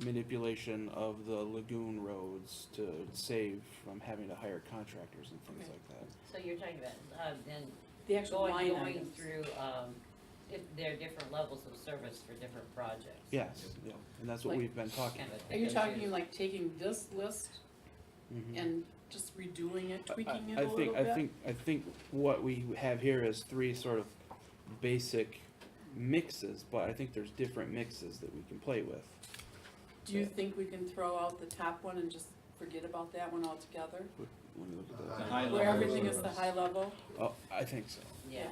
manipulation of the lagoon roads to save from having to hire contractors and things Okay. like that. So you're talking about, then The actual line going items. through, there are different levels of service for different projects. Yes, yeah, and that's what Like- we've been talking Kind about. of Are you pick and talking choose. like taking this list Mhm. and just redoing it, tweaking it I a little bit? I think what we have here is three sort of basic mixes, but I think there's different mixes that we can play with. Do you think we can throw out the top one and just forget about that one altogether? Let me look at The that. high Where level everything is the service. high level? Oh, I think so. Yeah.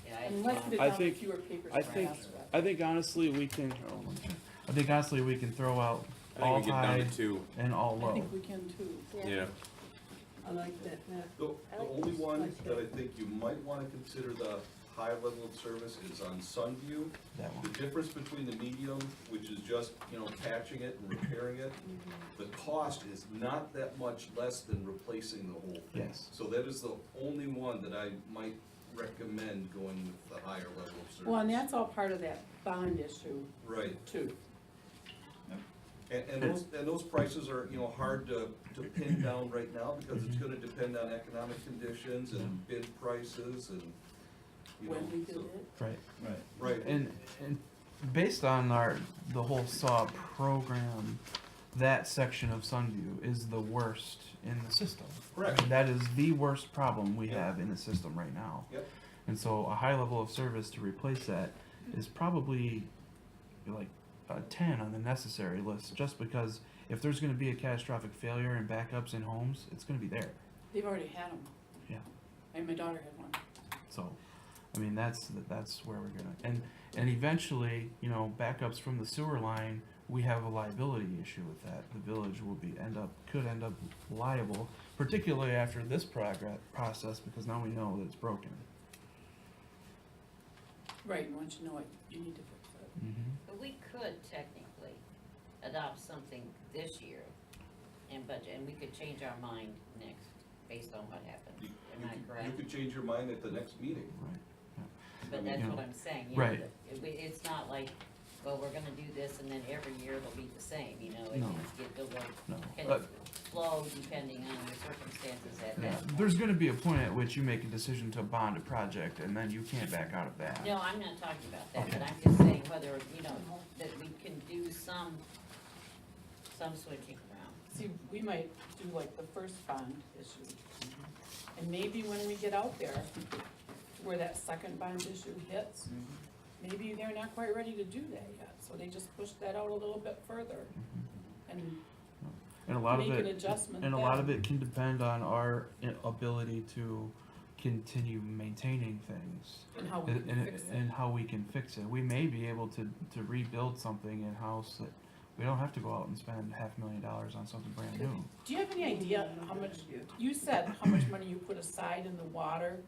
Yeah, And let's put it I down to think- fewer papers I per think- aspect. I think honestly we can, throw out I think we get down to two, and all I think we can too. yeah. I like that, Matt. The only one that I think you might wanna consider the high level of service is on Sunview. That The one. difference between the medium, which is just, patching it and repairing it, the cost is not that much less than replacing the whole thing. Yes. So that is the only one that I might recommend going with the higher level of service. Well, and that's all part of that bond issue Right, too. and those prices are, hard to pin down right now, because it's gonna depend on economic conditions and bid prices and, When we did so- it, Right. Right. And based on the whole SAW program, that section of Sunview is the worst in the system. Correct. That is the worst problem we Yep. have in the system right now. Yep. And so a high level of service to replace that is probably like a 10 on the necessary list, just because if there's gonna be a catastrophic failure and backups in homes, it's gonna be there. they've already had them. Yeah. And my daughter had one. So, I mean, that's where we're gonna, and eventually, backups from the sewer line, we have a liability issue with that. The village will could end up liable, particularly after this process, because now we know that it's broken. Right, and once you know it, you need to fix it. But we could technically adopt something this year and budget, and we could change our mind next, based on what happens. Am I You correct? could change your mind at the next meeting. But that's you what know, I'm saying, right. It's not like, well, we're gonna do this and then every year it'll be the same, it No. No. can flow depending on the circumstances at Yeah. that point. There's gonna be a point at which you make a decision to bond a project, and then you can't back out of that. No, I'm not talking about that, but Okay. I'm just saying whether, that we can do some switching around. See, we might do like the first bond issue. And maybe when we get out there, where that second bond issue hits, maybe they're not quite ready to do that yet, so they just push that out a little bit further. And And a lot of make an it, adjustment and a lot then. of it can depend on our ability to continue maintaining things. And how we can fix it. And how we can fix it. We may be able to rebuild something in-house that we don't have to go out and spend $500,000 on something brand new. Do you have any idea how much, you said how much money you put aside in the water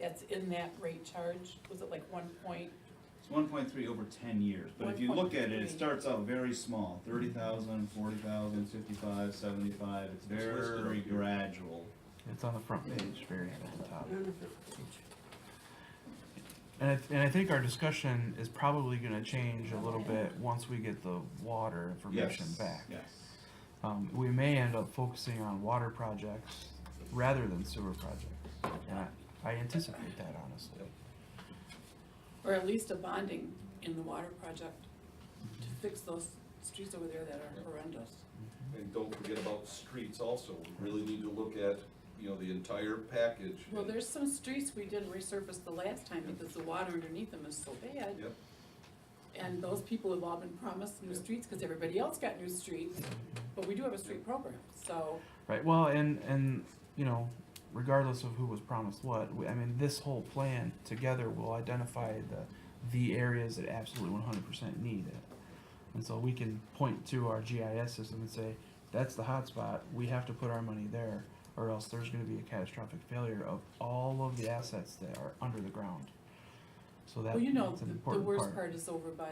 that's in that rate charge? Was it like 1 point? It's 1.3 over 10 years, but if you look at it, it 1.3. starts out very small, 30,000, 40,000, 55, 75, it's listed up very here. gradual. It's on the front page, very at the top. And I think our discussion is probably gonna change a little bit once we get the water information back. Yes. We may end up focusing on water projects rather than sewer projects. And I anticipate that, honestly. Or at least a bonding in the water project to fix those streets over there that are horrendous. And don't forget about streets also. We really need to look at, the entire package. Well, there's some streets we didn't resurface the last time because the water underneath them is so bad. Yep. And those people have all been promised new streets because everybody else got new streets, but we do have a street program, so. Right, well, and regardless of who was promised what, this whole plan together will identify the areas that absolutely 100% need it. And so we can point to our GIS system and say, that's the hot spot, we have to put our money there, or else there's gonna be a catastrophic failure of all of the assets that are under the ground. So Well, that's an the important worst part is over by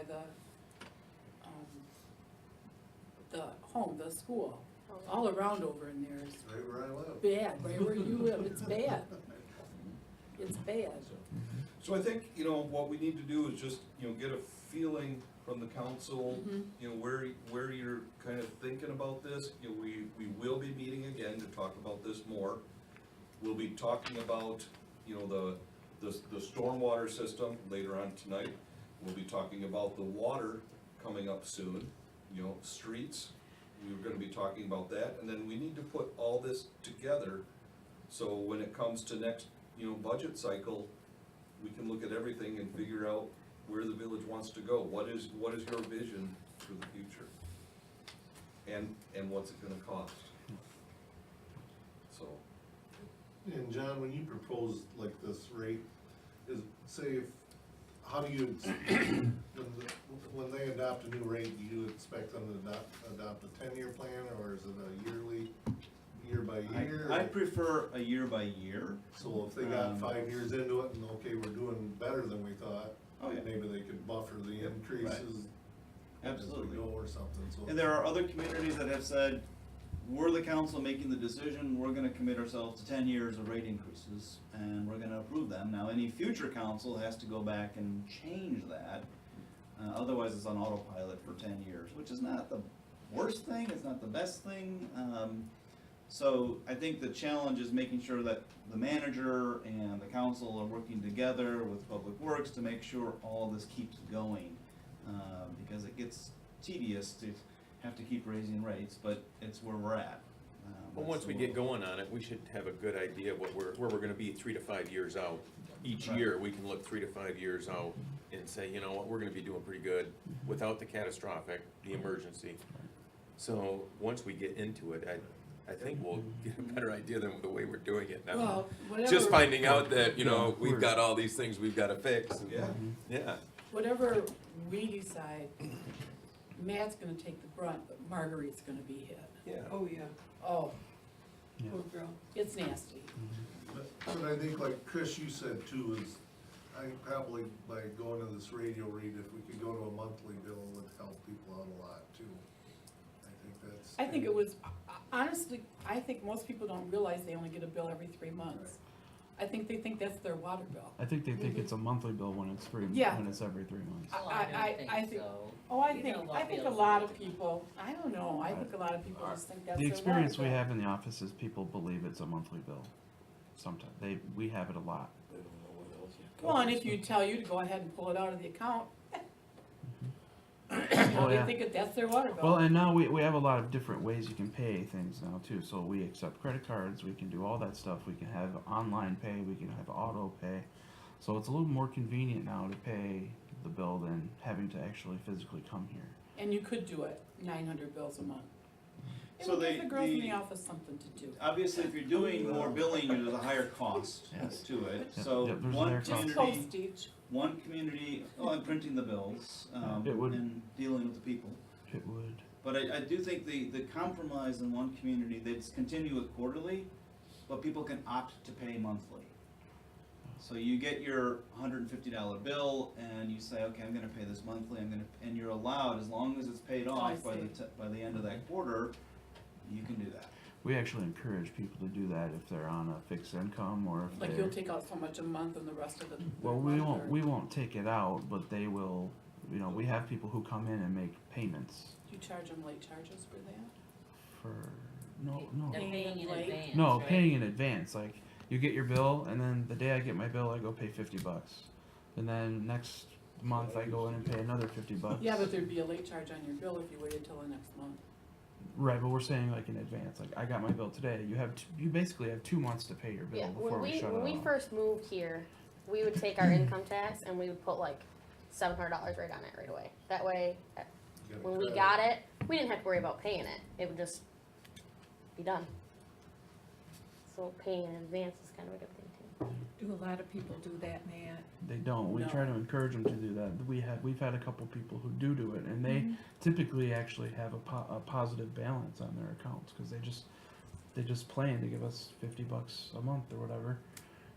the home, the school. All around over in there is Right where I live. bad, right where you live, it's bad. It's bad. So I think, what we need to do is just, get a feeling from the council, where you're kind of thinking about this. We will be meeting again to talk about this more. We'll be talking about, the stormwater system later on tonight. We'll be talking about the water coming up soon, streets. We were gonna be talking about that, and then we need to put all this together, so when it comes to next, budget cycle, we can look at everything and figure out where the village wants to go. What is your vision for the future? And what's it gonna cost? So, And John, when you propose like this rate, how do you, when they adopt a new rate, do you expect them to adopt a 10-year plan, or is it a year by year? I prefer a year by year. So if they got 5 years into it and okay, we're doing better than we thought, Oh, yeah. maybe they could buffer the increases as we Absolutely. go or something, so. And there are other communities that have said, we're the council making the decision, we're gonna commit ourselves to 10 years of rate increases, and we're gonna approve them. Now, any future council has to go back and change that, otherwise it's on autopilot for 10 years, which is not the worst thing, it's not the best thing. So I think the challenge is making sure that the manager and the council are working together with Public Works to make sure all this keeps going. Because it gets tedious to have to keep raising rates, but it's where we're at. Well, That's once the we get world. going on it, we should have a good idea what where we're gonna be 3 to 5 years out. Each Right. year, we can look 3 to 5 years out and say, you know what, we're gonna be doing pretty good without the catastrophic, the emergency. So, once we get into it, I think we'll get a better idea than the way we're doing it now. Well, whatever. Just finding out that, you know, Yeah, we've we're- got all these things we've gotta fix. and- Yeah. Yeah. Whatever we decide, Matt's gonna take the brunt, but Marguerite's gonna be hit. Yeah. Oh, yeah, Oh, Yeah. poor girl. it's nasty. But I think like Chris, you said too, is I think probably by going to this radio read, if we could go to a monthly bill, it would help people out a lot too. I think that's. I think it was, honestly, I think most people don't realize they only get a bill every 3 months. I think they think that's their water bill. I think they think it's a monthly bill when it's Yeah. when it's every 3 months. Well, I I don't think- think so. Oh, I You think, know, I think a bills lot are of people, I don't know, I think a lot of people just think that's The their water experience we bill. have in the office is people believe it's a monthly bill. Sometimes, we have it a lot. Well, and if you tell you to go ahead and pull it out of the account, you know, Oh, they yeah. think that's their water bill. Well, and now we have a lot of different ways you can pay things now too. So we accept credit cards, we can do all that stuff. We can have online pay, we can have auto pay. So it's a little more convenient now to pay the bill than having to actually physically come here. And you could do it, 900 bills a month. It So would give they- the girls in the- the office something to do. Obviously, if you're doing more billing, there's a higher cost Yes. to it. Yep, So yep, there's a one higher cost. Just community, postage. one community, oh, and printing the bills, It would. and dealing with the people. It would. But I do think the compromise in one community, they just continue with quarterly, but people can opt to pay monthly. So you get your $150 bill and you say, okay, I'm gonna pay this monthly, and you're allowed, as long as it's paid off by the end of that quarter, you can do that. We actually encourage people to do that if they're on a fixed income or if Like they're. you'll take out so much a month and the rest of it. Well, we won't take it out, but they will, you know, we have people who come in and make payments Do you charge them late charges for that? for, no, They're no. paying in Late. advance, No, right? paying in advance, like, you get your bill, and then the day I get my bill, I go pay $50. And then next month, I go in and pay another $50. Yeah, but there'd be a late charge on your bill if you waited till the next month. Right, but we're saying like in advance, like, I got my bill today, you basically have 2 months to pay your bill Yeah, before when we we shut when it we off. first moved here, we would take our income tax and we would put like $700 right on it right away. That way, when we got it, we didn't have to worry about paying it. It would just be done. So paying in advance is kind of a good thing too. Do a lot of people do that, Matt? They don't, we No. try to encourage them to do that. We've had a couple people who do it, and they Mm-hmm. typically actually have a positive balance on their accounts, cause they just plan to give us $50 a month or whatever,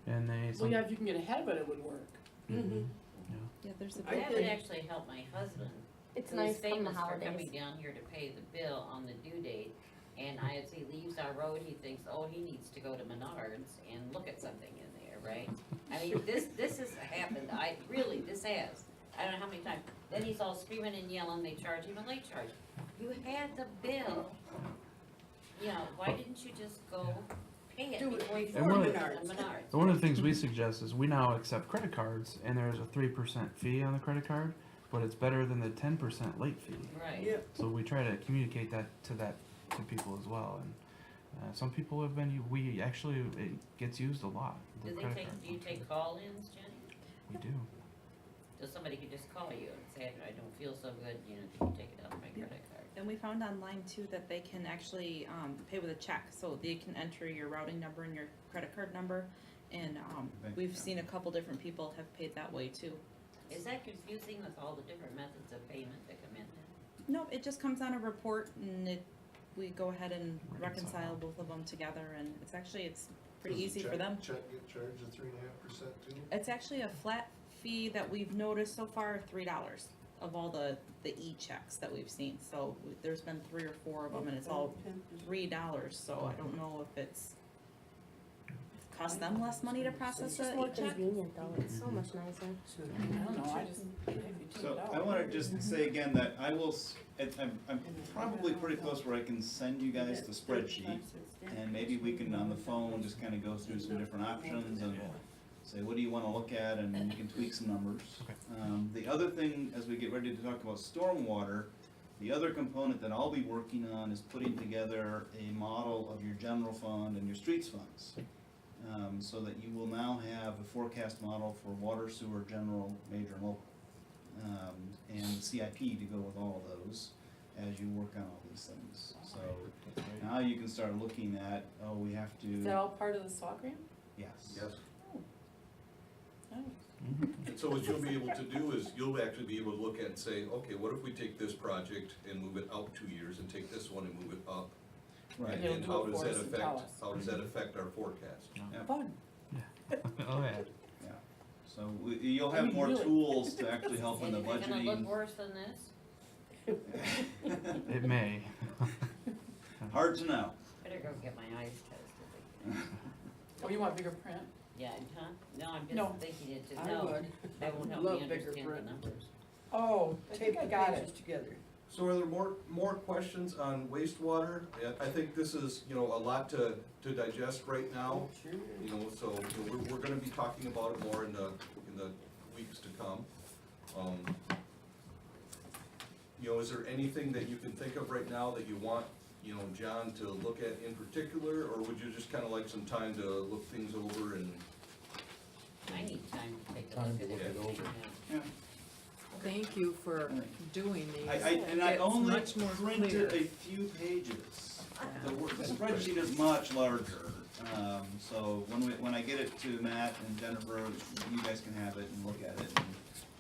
and they. Well, yeah, if you can get ahead of it, it would work. Mhm. Yeah, there's a That would actually help my husband. It's who nice is come the famous for coming holidays. down here to pay the bill on the due date. And as he leaves our road, he thinks, oh, he needs to go to Menards and look at something in there, right? I mean, this has happened, this has. I don't know how many times. Then he's all screaming and yelling, they charge him a late charge. You had the bill. You know, why didn't you just go pay it Do it before you before go to Menards. Menards? One of the things we suggest is we now accept credit cards, and there's a 3% fee on the credit card, but it's better than the 10% late fee. Right. Yeah, So we try to communicate that to people as well, and some people have been. It gets used a lot. the Do credit card. you take call-ins, Jenny? We do. So somebody could just call you and say, I don't feel so good, you know, can you take it out of my credit card? And we found online too that they can actually pay with a check, so they can enter your routing number and your credit card number. And Bank we've account. seen a couple different people have paid that way too. Is that confusing with all the different methods of payment that come in now? No, it just comes on a report and we go ahead and reconcile both of them together, and it's pretty Does the easy for check- them. Check get charged at 3.5% too? It's actually a flat fee that we've noticed so far, $3 of all the e-checks that we've seen. So there's been 3 or 4 of them, and it's all $3. So I don't know if it's cost them less money to process It's a more e-check. convenient though, it's so much nicer. I don't know, I just, if you take So it out. I wanna just say again that I will, I'm probably pretty close where I can send you guys the spreadsheet. And maybe we can, on the phone, just kinda go through some different options and say, what do you wanna look at, and we can tweak some numbers. The other thing, as we get ready to talk about stormwater, the other component that I'll be working on is putting together a model of your general fund and your streets funds. So that you will now have a forecast model for water, sewer, general, major, and local. And CIP to go with all of those as you work on all these things. So now you can start looking at, oh, we have Is that to, all part of the SAW grant? yes. Yes. Nice. And so what you'll be able to do is, you'll actually be able to look at and say, okay, what if we take this project and move it out 2 years, and take this one and move it up? Right. And they'll And do how it does for that us and affect, tell us. how does that affect our forecast? Yeah. Fun. Oh, yeah. Yeah. So you'll I have mean, more really. tools to actually help in the Anything gonna look budgeting. worse than this? It may. Hard to know. Better go get my eyes tested. Oh, you want bigger print? Yeah, huh? No, I'm No. just thinking it to, I no, would. that won't help Love me bigger understand the print. numbers. Oh, I Tape think I the got pages it. together. So are there more questions on wastewater? Yeah, I think this is, a lot to digest right now, Sure. so we're gonna be talking about it more in the weeks to come. Is there anything that you can think of right now that you want, John to look at in particular, or would you just kinda like some time to look things over and? I need time to take a Time look to at look it everything. over. yeah. Yeah. Thank you for doing these. And I It's only much more printed clear. a few pages. The spreadsheet is much larger, so when I get it to Matt and Jennifer, you guys can have it and look at it, and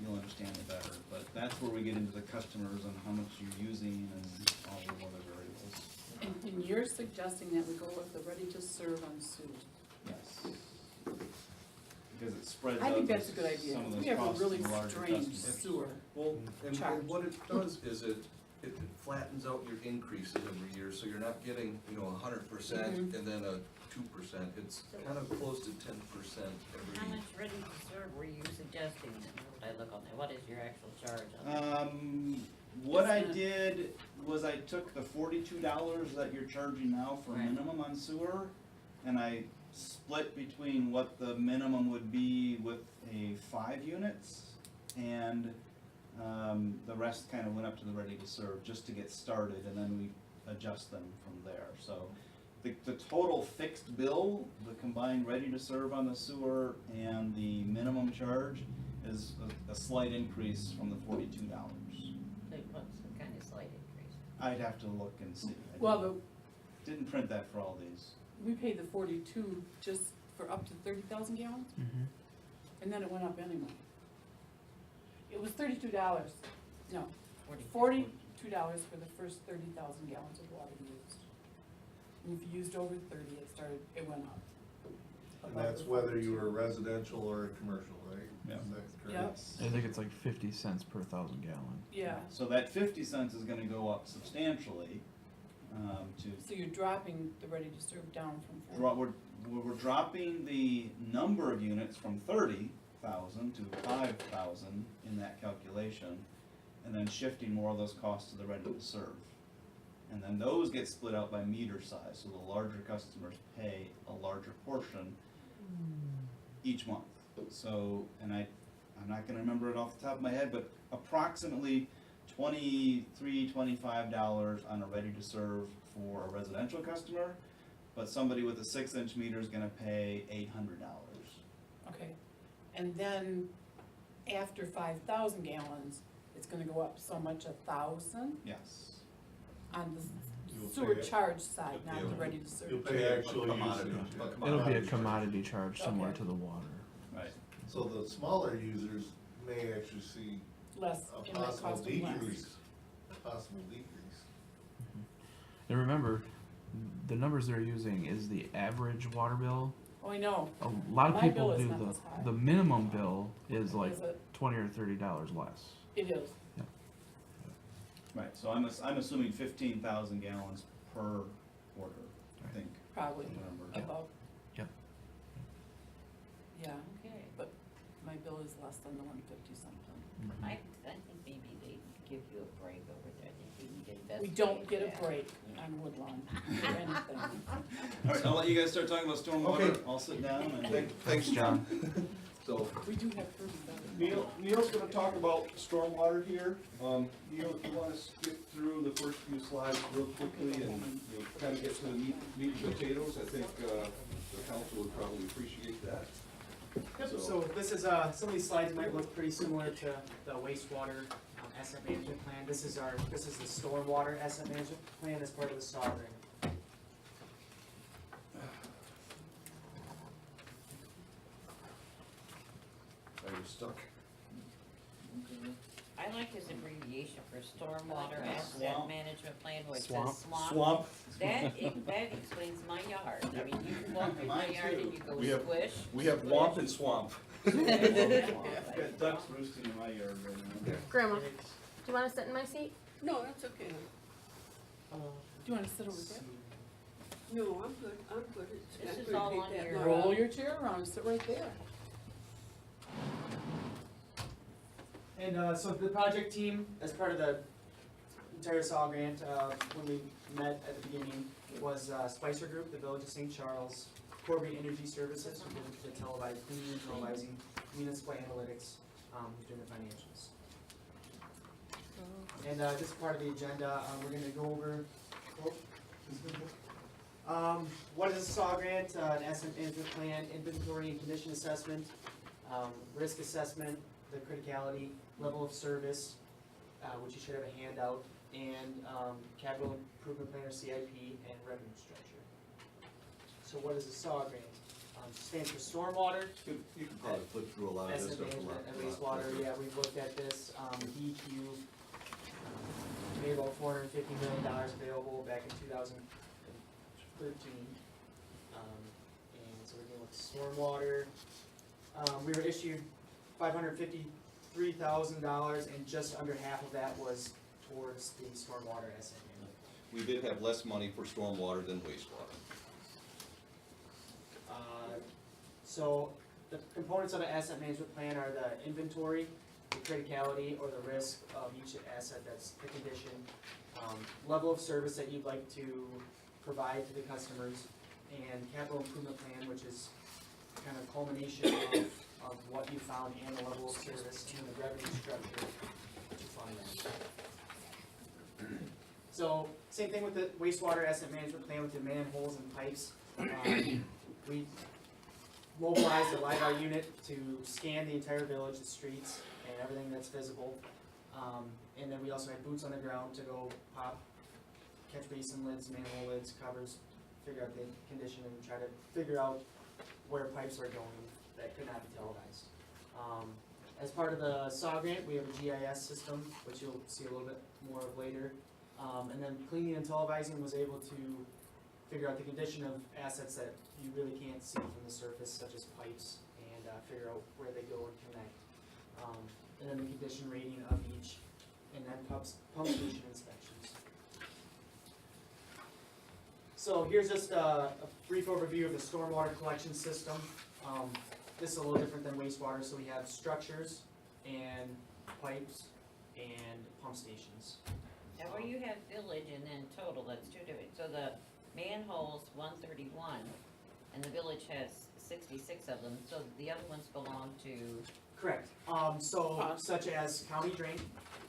you'll understand it better. But that's where we get into the customers and how much you're using and all the other variables. And you're suggesting that we go with the ready to serve on sewer? Yes. Because it spreads out. I think that's a good idea. some of those We have a costs really to the larger strange customers. sewer. Well, Charge. and what it does is it flattens out your increases every year, so you're not getting, 100% and then a 2%. It's kind of close to 10% How every. much ready to serve were you suggesting then? What would I look on there? What is your actual charge on that? What I It's not- did was I took the $42 that you're charging now for Right. minimum on sewer, and I split between what the minimum would be with a 5 units, and the rest kind of went up to the ready to serve, just to get started, and then we adjust them from there, so. The total fixed bill, the combined ready to serve on the sewer and the minimum charge is a slight increase from the $42. Like, what's the kind of slight increase? I'd have to look and see. I Well, didn't print that for all these. we paid the 42 just for up to 30,000 gallons, and then it went up anyway. It was $32, no, $42 for the first 30,000 gallons of water used. And if you used over 30, it went up. And above that's the whether you 42. were residential or a commercial, right? Yeah. Is that Yep. correct? I think it's like 50 cents per 1,000 gallon. Yeah, So that 50 cents is gonna go up substantially, so you're dropping the ready to serve down from 40. we're dropping the number of units from 30,000 to 5,000 in that calculation, and then shifting more of those costs to the ready to serve. And then those get split out by meter size, so the larger customers pay a larger portion each month. So, and I'm not gonna remember it off the top of my head, but approximately $23-25 on a ready to serve for a residential customer, but somebody with a 6-inch meter is gonna pay $800. Okay, and then after 5,000 gallons, it's gonna go up so much, 1,000 Yes. on the You'll sewer pay it. charge side, not the Yeah. ready to serve. You'll pay actual Commodity. usage. A It'll be a commodity. commodity charge similar Okay. to the water. Right. So the smaller users may actually see Less a in the possible cost of less. decrease, a possible decrease. And remember, the numbers they're using is the average water bill. Oh, I know. A lot of My people bill is do not this high. the minimum bill is like Is it? $20 or $30 less. It is. Right, so I'm assuming 15,000 gallons per quarter, I think. Probably Number. about. Yep. Yeah, Okay. but my bill is less than the 150 something. I think maybe they give you a break over there. I think we need to investigate We don't get a that. break on Woodlawn or anything. All right, I'll let you guys start talking about stormwater. Okay. I'll sit down and. Thanks, John. So, We do have fruit and vegetables. Neil's gonna talk about stormwater here. Neil, if you wanna skip through the first few slides real quickly and, you know, kinda get to the meat and potatoes, I think, the council would probably appreciate that. Yep, So- so this is, some of these slides might look pretty similar to the wastewater asset management plan. This is the stormwater asset management plan as part of the SAW grant. Are you stuck? I like his abbreviation for stormwater asset Swamp. management plan, where it Swamp. says swamp. Swamp. That explains my yard. I mean, you can walk through my Mine yard too. and you go We have- squish. We have womp and swamp. I've got ducks roosting in my yard right now. Grandma, do you wanna sit in my seat? No, that's okay. Do you want to sit over there? No, I'm good, I'm good. This I'm is gonna all take on that your- now. Roll your chair around and sit right there. And so the project team, as part of the entire SAW grant, when we met at the beginning, was Spicer Group, the Village of St. Charles, Corby Energy Services, who did the cleaning and televising, Municipal Analytics, who's doing the financials. And this is part of the agenda, we're gonna go over, what is a SAW grant, an asset management plan, inventory and condition assessment, risk assessment, the criticality, level of service, which you should have a handout, and capital improvement plan or CIP, and revenue structure. So what is a SAW grant? Stands for stormwater, You can probably flip through a lot of this asset stuff. management, and wastewater, yeah, we've looked at this, DEQ, made about $450 million available back in 2013. And so we're dealing with stormwater. We were issued $553,000, and just under half of that was towards the stormwater asset management. We did have less money for stormwater than wastewater. So the components of an asset management plan are the inventory, the criticality or the risk of each asset, that's the condition, level of service that you'd like to provide to the customers, and capital improvement plan, which is kind of culmination of what you found and the level of service, and the revenue structure to fund that. So, same thing with the wastewater asset management plan with the manholes and pipes. We mobilized a LiDAR unit to scan the entire village, the streets, and everything that's visible. And then we also had boots on the ground to go pop catch basin lids, manhole lids, covers, figure out the condition and try to figure out where pipes are going that could not be televised. As part of the SAW grant, we have a GIS system, which you'll see a little bit more of later. And then cleaning and televising was able to figure out the condition of assets that you really can't see from the surface, such as pipes, and figure out where they go and connect. And then the condition rating of each, and then pump station inspections. So here's just a brief overview of the stormwater collection system. This is a little different than wastewater, so we have structures and pipes and pump stations. Now where you have village and then total, that's two different, so the manholes 131, and the village has 66 of them, so the other ones belong to, Correct. So such as county drain,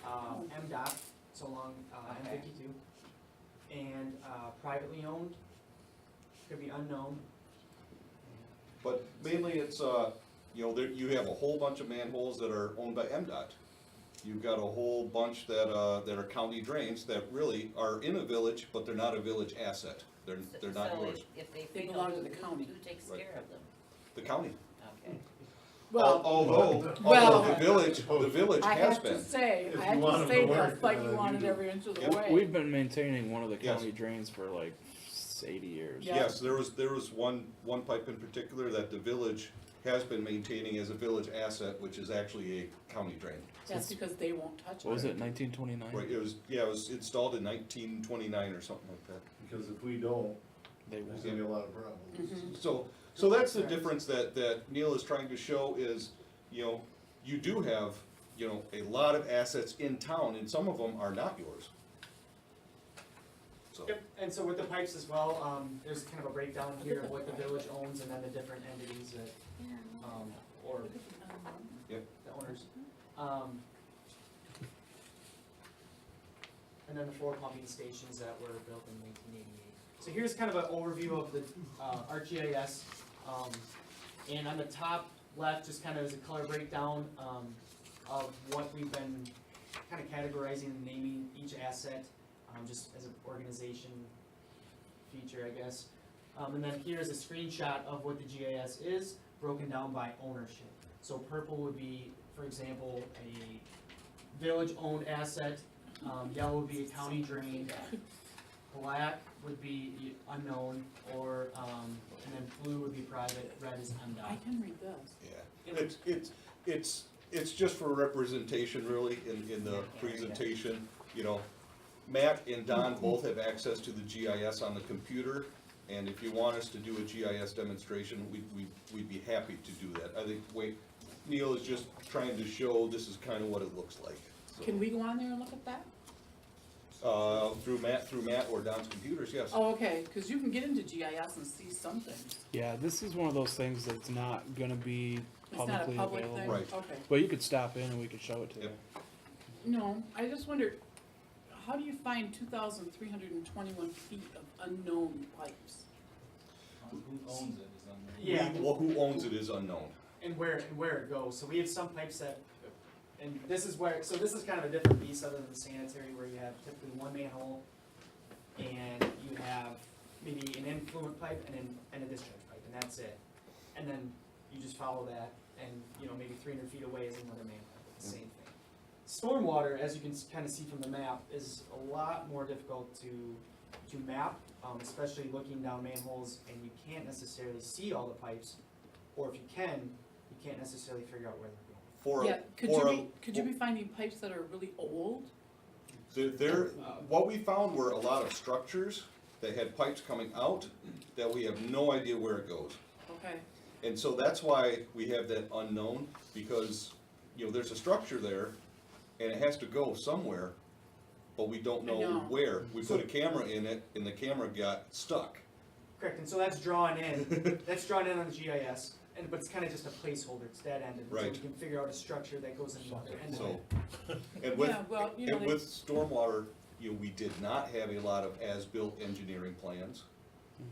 MDOT, so along Okay. M52, and privately owned, could be unknown. But mainly it's, you know, you have a whole bunch of manholes that are owned by MDOT. You've got a whole bunch that are county drains that really are in a village, but they're not a village asset. They're not so yours. if they They fail, belong to who the county. takes Right. care of them? The county. Okay. Well, Although Well- the village I has have to been. say, If I you have want to 'em say to that, work, it's like then you you want it do. every inch of the Yep. way. We've been maintaining one of the Yes. county drains for like 80 years. Yeah. Yes, there was one pipe in particular that the village has been maintaining as a village asset, which is actually a county drain. That's because they won't touch it. What was it, 1929? Right, it was installed in 1929 or something like that. Because if we don't, They there's won't. gonna be a lot of problems. Mhm. So that's the difference that Neil is trying to show is, you do have, a lot of assets in town and some of them are not yours. So, Yep, and so with the pipes as well, there's kind of a breakdown here of what the village owns and then the different entities that, or Yep. the owners. And then the 4 pumping stations that were built in 1988. So here's kind of an overview of the ArcGIS. And on the top left, just kind of as a color breakdown of what we've been kind of categorizing and naming each asset, just as an organization feature, I guess. And then here's a screenshot of what the GIS is, broken down by ownership. So purple would be, for example, a village-owned asset. Yellow would be a county drain. Black would be unknown, or and then blue would be private. Red is I undocumented. can read this. yeah, it's just for representation really in the presentation, Matt and Don both have access to the GIS on the computer, and if you want us to do a GIS demonstration, we'd be happy to do that. I think, Neil is just trying to show this is kind of what it looks like. So, Can we go on there and look at that? through Matt or Don's computers, yes. Oh, okay, cause you can get into GIS and see some things. Yeah, this is one of those things that's not gonna be It's not a publicly public available. thing? Right. Okay. But you could stop in and we could show it to you. Yep. No, I just wondered, how do you find 2,321 feet of unknown pipes? Who owns it is on there. Yeah. Who owns it is unknown. And where it goes. So we have some pipes that, and this is where, so this is kind of a different piece other than sanitary, where you have typically one manhole, and you have maybe an influent pipe and a discharge pipe, and that's it. And then you just follow that, and maybe 300 feet away is another manhole, it's the same thing. Stormwater, as you can kind of see from the map, is a lot more difficult to map, especially looking down manholes, and you can't necessarily see all the pipes, or if you can, you can't necessarily figure out where they're going. Yeah, could you be finding pipes that are really old? What we found were a lot of structures that had pipes coming out that we have no idea where it goes. Okay, And so that's why we have that unknown, because, there's a structure there, and it has to go somewhere, but we don't I know know. where. We put a camera in it, and the camera got stuck. Correct, and so that's drawn in, that's drawn in on the GIS, but it's kind of just a placeholder, it's dead-ended. So Right. we can figure out a structure that goes in the other end of So, it. and with, yeah, well, and with stormwater, we did not have a lot of as-built engineering plans,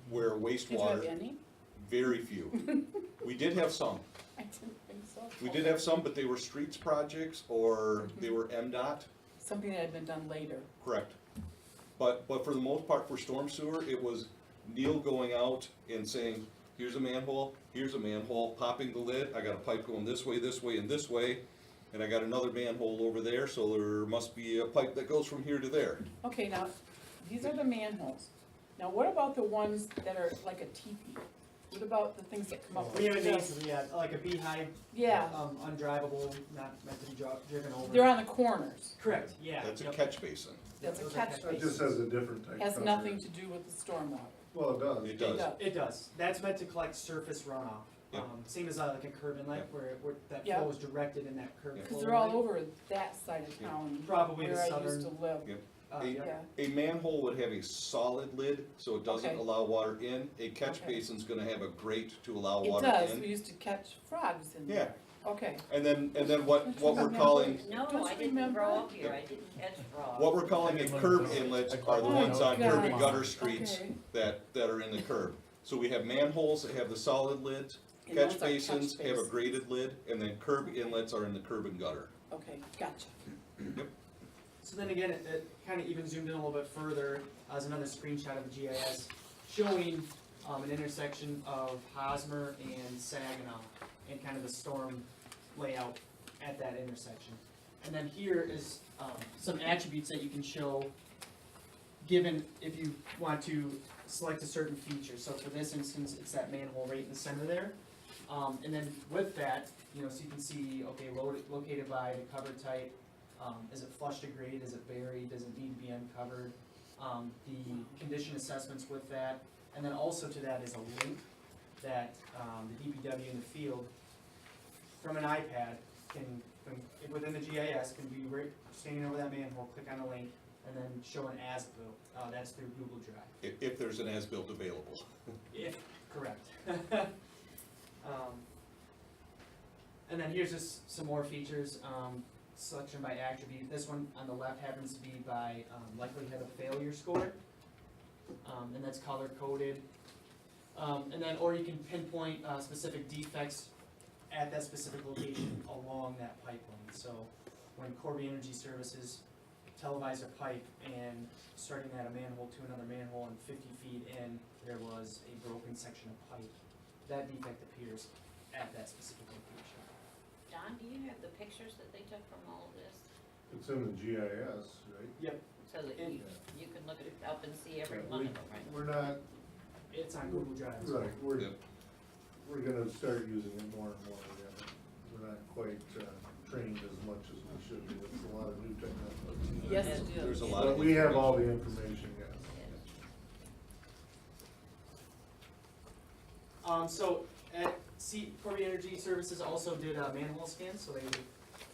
where did you have wastewater, any? very few. We did have some. I didn't think so. We did have some, but they were streets projects, or they were MDOT. Something that had been done later. Correct. But for the most part, for storm sewer, it was Neil going out and saying, here's a manhole, popping the lid, I got a pipe going this way, and this way, and I got another manhole over there, so there must be a pipe that goes from here to there. Okay, now, these are the manholes. Now, what about the ones that are like a teepee? What about the things that come up We have a with name this? for the, like a beehive, Yeah, undrivable, not meant to be driven over. they're on the corners. Correct, yeah. That's a yep. catch basin. That's a Those are catch catch It basin. just has a different type. Has cover. nothing to do with the stormwater. Well, it does. It does. It does. That's meant to collect surface runoff. Yep. Same as like a curb inlet, where that Yeah. flow is directed in that curb Yeah. flow. Cause they're all line. over that side of town. Probably the Where I used southern, to live. Yep. yeah. Yeah, A manhole would have a solid lid, so it doesn't Okay. allow water in. A catch Okay. basin's gonna have a grate to allow it water does. in. We used to catch frogs in Yeah. there. Okay. And then what Don't you we're remember? calling, No, Don't I you didn't remember? grow up here, I didn't catch frogs. what we're calling a curb inlets are the Oh, ones on curb and God. gutter streets Okay. that are in the curb. So we have manholes that have the solid lids, And catch those are basins have a basins. graded lid, and then curb inlets are in the curb and gutter. Okay, gotcha. So then again, it kind of even zoomed in a little bit further as another screenshot of the GIS showing an intersection of Hosmer and Saginaw. and kind of the storm layout at that intersection. And then here is some attributes that you can show given if you want to select a certain feature. So for this instance, it's that manhole right in the center there. And then with that, you know, so you can see, okay, located by the cover type, is it flush to grade, is it buried, does it need to be uncovered? The condition assessments with that, and then also to that is a link that the DPW in the field, from an iPad, within the GIS, can be right, standing over that manhole, click on the link, and then show an as-built. That's through Google Drive. If there's an as-built available. If, correct. And then here's just some more features, selection by attribute. This one on the left happens to be by likelihood of failure score, and that's color coded. And then, or you can pinpoint specific defects at that specific location along that pipeline. So when Corby Energy Services televised a pipe and starting at a manhole to another manhole and 50 feet in, there was a broken section of pipe. That defect appears at that specific location. Don, do you have the pictures that they took from all of this? It's in the GIS, right? Yep. So that you can look it up and see every Yeah, one of them, right? We're not, It's on Google Drive. right, Yep. we're gonna start using it more and more again. We're not quite trained as much as we should be. It's a lot of new technology. Yes, it is. There's a lot But of. we have all the information, yes. So at Corby Energy Services also did manhole scans, so they would,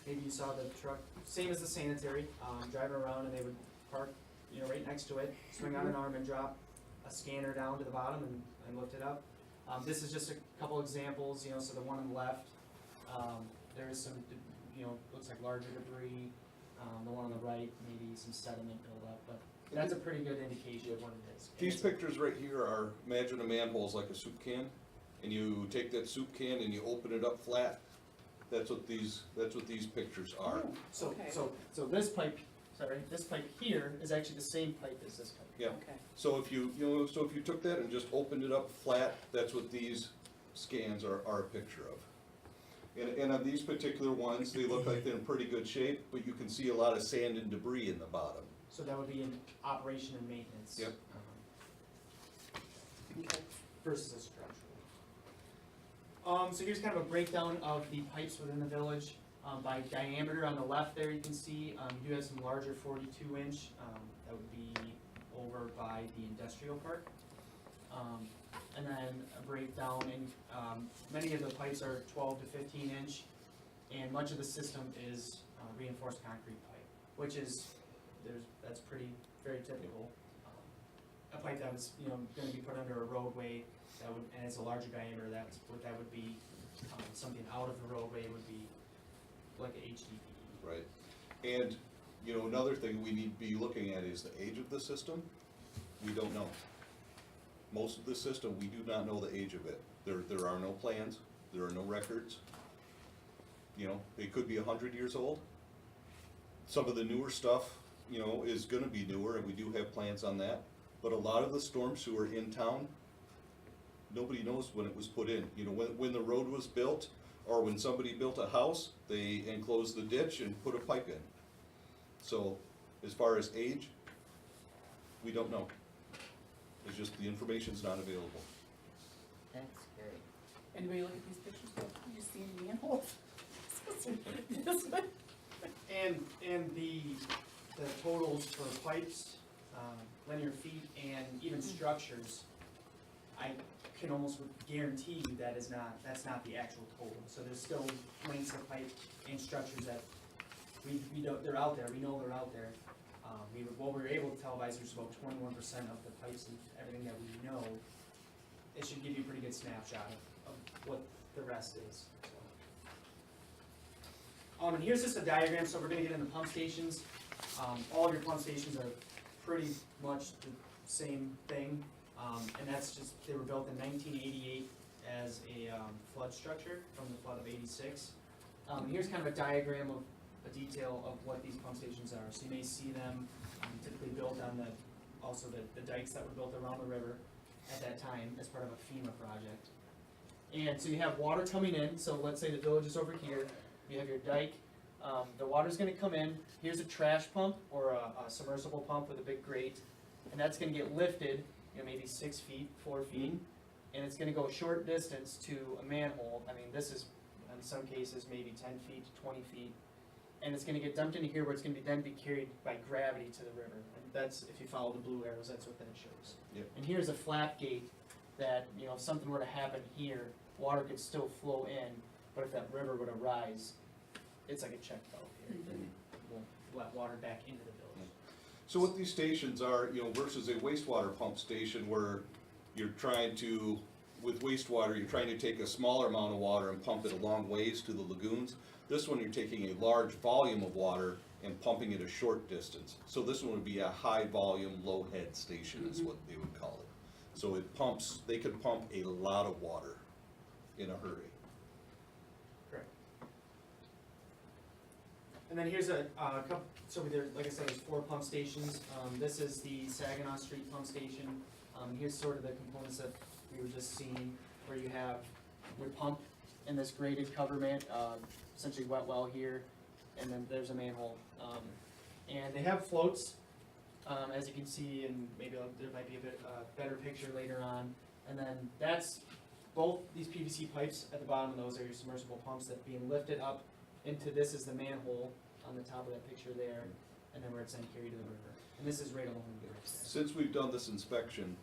maybe you saw the truck, same as the sanitary, driving around and they would park, you know, right next to it, swing on an arm and drop a scanner down to the bottom and lift it up. This is just a couple examples, you know, so the one on the left, there is some, you know, looks like larger debris. The one on the right, maybe some sediment buildup, but that's a pretty good indication of what it is. These pictures right here are, imagine a manhole's like a soup can, and you take that soup can and you open it up flat. That's what these pictures are. So, Okay. so this pipe, this pipe here is actually the same pipe as this pipe. Yeah. Okay. So if you took that and just opened it up flat, that's what these scans are a picture of. And on these particular ones, they look like they're in pretty good shape, but you can see a lot of sand and debris in the bottom. So that would be in operation and maintenance. Yep. Okay. Versus a structural. So here's kind of a breakdown of the pipes within the village. By diameter on the left there, you can see, you do have some larger 42 inch, that would be over by the industrial park. And then a breakdown in, many of the pipes are 12 to 15 inch, and much of the system is reinforced concrete pipe, which is, that's very typical. A pipe that was, you know, gonna be put under a roadway, that would, and it's a larger diameter, that's what that would be, something out of the roadway would be like a HDPE. Right. And, you know, another thing we need to be looking at is the age of the system. We don't know. Most of the system, we do not know the age of it. There are no plans, there are no records. You know, it could be 100 years old. Some of the newer stuff, you know, is gonna be newer, and we do have plans on that. But a lot of the storm sewer in town, nobody knows when it was put in. You know, when the road was built, or when somebody built a house, they enclosed the ditch and put a pipe in. So, as far as age, we don't know. It's just the information's not available. That's scary. Anybody look at these pictures? You see manholes? This one. And the totals for pipes, linear feet, and even structures, I can almost guarantee you that's not the actual total. So there's still lengths of pipe and structures that we don't, they're out there, we know they're out there. What we were able to televise, there's about 21% of the pipes and everything that we know. It should give you a pretty good snapshot of what the rest is, so. And here's just a diagram, so we're gonna get into pump stations. All of your pump stations are pretty much the same thing. And that's just, they were built in 1988 as a flood structure from the flood of '86. Here's kind of a diagram of a detail of what these pump stations are. So you may see them typically built on also the dikes that were built around the river at that time as part of a FEMA project. And so you have water coming in, so let's say the village is over here, you have your dike, the water's gonna come in, here's a trash pump or a submersible pump with a big grate, and that's gonna get lifted, maybe 6 feet, 4 feet, and it's gonna go a short distance to a manhole. I mean, this is, in some cases, maybe 10 feet to 20 feet, and it's gonna get dumped into here where it's gonna then be carried by gravity to the river. And that's, if you follow the blue arrows, that's what that shows. Yep. And here's a flap gate that, if something were to happen here, water could still flow in, but if that river were to rise, it's like a check valve here, that won't let water back into the village. So what these stations are, versus a wastewater pump station where you're trying to, with wastewater, you're trying to take a smaller amount of water and pump it a long ways to the lagoons. This one, you're taking a large volume of water and pumping it a short distance. So this one would be a high volume, low head station is what they would call it. So it pumps, they could pump a lot of water in a hurry. Correct. And then here's a couple, so there's, like I said, there's 4 pump stations. This is the Saginaw Street pump station. Here's sort of the components that we were just seeing, where you have your pump in this graded cover essentially wet well here, and then there's a manhole. And they have floats, as you can see, and maybe there might be a bit better picture later on. And then that's both these PVC pipes at the bottom of those are your submersible pumps that being lifted up into this is the manhole on the top of that picture there, and then where it's then carried to the river. And this is right along the river. Since we've done this inspection,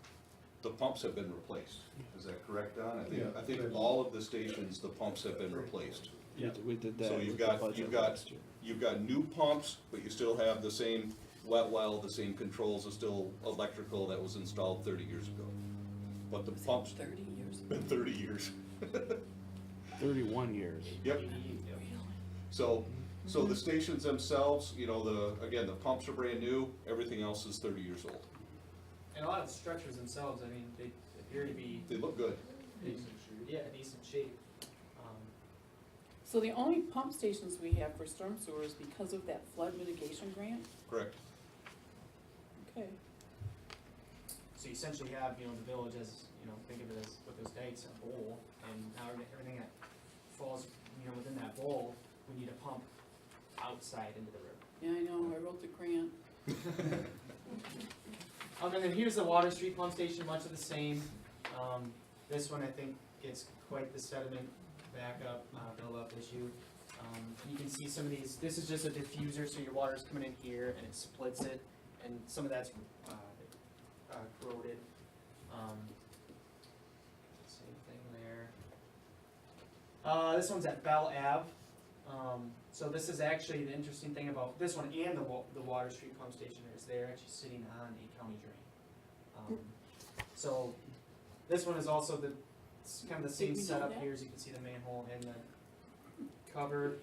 the pumps have been replaced. Is that correct, Don? I think all of the stations, the pumps have been replaced. We did that. So with you've the got, budget you've got, last year. you've got new pumps, but you still have the same wet well, the same controls, is still electrical that was installed 30 years ago. But the pumps, 30 years. been 30 years. 31 years. Yep. So the stations themselves, again, the pumps are brand new, everything else is 30 years old. And a lot of the structures themselves, I mean, they appear to be They look good. decent shape. So the only pump stations we have for storm sewer is because of that flood mitigation grant? Correct. Okay. So you essentially have, the village as, think of it as with those dikes, a bowl, and now everything that falls, within that bowl, we need a pump outside into the river. Yeah, I know, I wrote the grant. And then here's the Water Street pump station, much of the same. This one I think gets quite the sediment backup, build-up issue. You can see some of these, this is just a diffuser, so your water's coming in here and it splits it, and some of that's corroded. Same thing there. This one's at Bell Ave. So this is actually the interesting thing about this one and the Water Street pump station is they're actually sitting on a county drain. So this one is also it's kind of the same Did we know setup that? here, as you can see the manhole and the cover,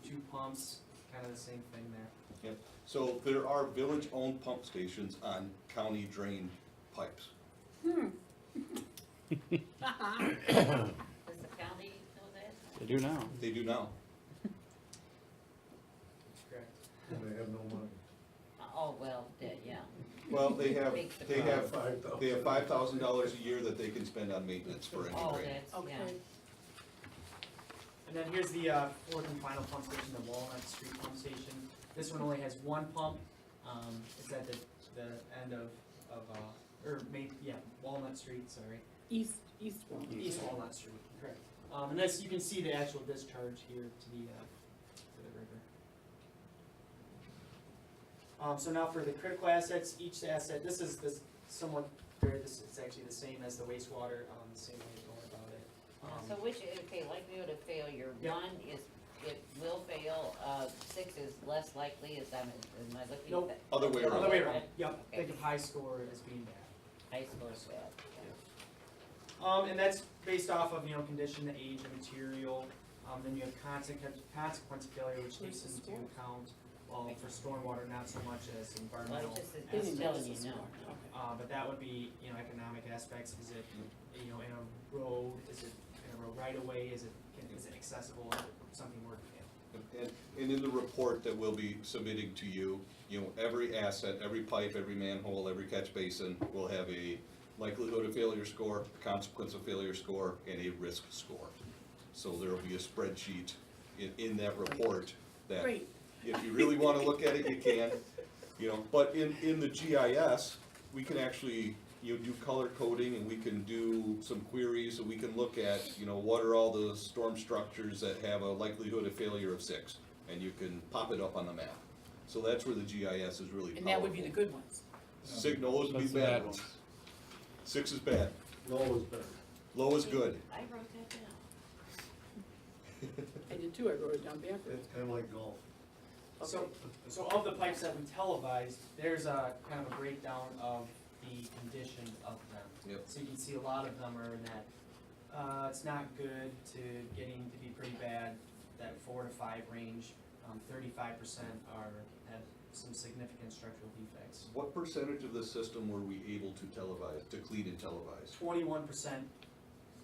2 pumps, kind of the same thing there. Yep. So there are village-owned pump stations on county drain pipes. Does the county know that? They do now. They do now. Correct. And they have no money. Oh, well, yeah. Well, they have $5,000. $5,000 a year that they can spend on maintenance for any Oh, drain. that's, yeah. Okay. And then here's the 4th and final pump station, the Walnut Street pump station. This one only has 1 pump. It's at the end of Walnut Street, sorry. East one. East Walnut Street, correct. And this, you can see the actual discharge here to the river. So now for the critical assets, each asset, this is somewhat, it's actually the same as the wastewater, the same way to go about it. So likelihood of failure, Yep. 1 is, it will fail, 6 is less likely, am I looking Nope. at? Other way around. Other way around, yep, Okay. think of high score as being bad. High score is bad, And that's based off of, condition, the age, the material. Then you have consequence failure, which takes Versus into storm. account, well, for stormwater, not so much as Well, environmental it's just, They it's didn't telling tell you us no. Okay. But that would be, economic aspects, is it, in a road, is it in a road right away, is it accessible, is it something worth it? And in the report that we'll be submitting to you, every asset, every pipe, every manhole, every catch basin will have a likelihood of failure score, a consequence of failure score, and a risk score. So there'll be a spreadsheet in that report that, Great. if you really wanna look at it, you can, you know, but in the GIS, we can actually, you know, do color coding, and we can do some queries, and we can look at, you know, what are all the storm structures that have a likelihood of failure of 6, and you can pop it up on the map. So that's where the GIS is really powerful. And that would be the good ones. Those would be That's the bad bad ones. 6 is bad, Low is better. low is good. I wrote that down. I did too, I wrote it down backwards. It's kinda like golf. So, so of the pipes that we televised, there's a kind of a breakdown of the condition of them. Yep. So you can see a lot of them are in that, it's not good to getting to be pretty bad, that 4 to 5 range. 35% have some significant structural defects. What percentage of the system were we able to televise, to clean and televise? 21%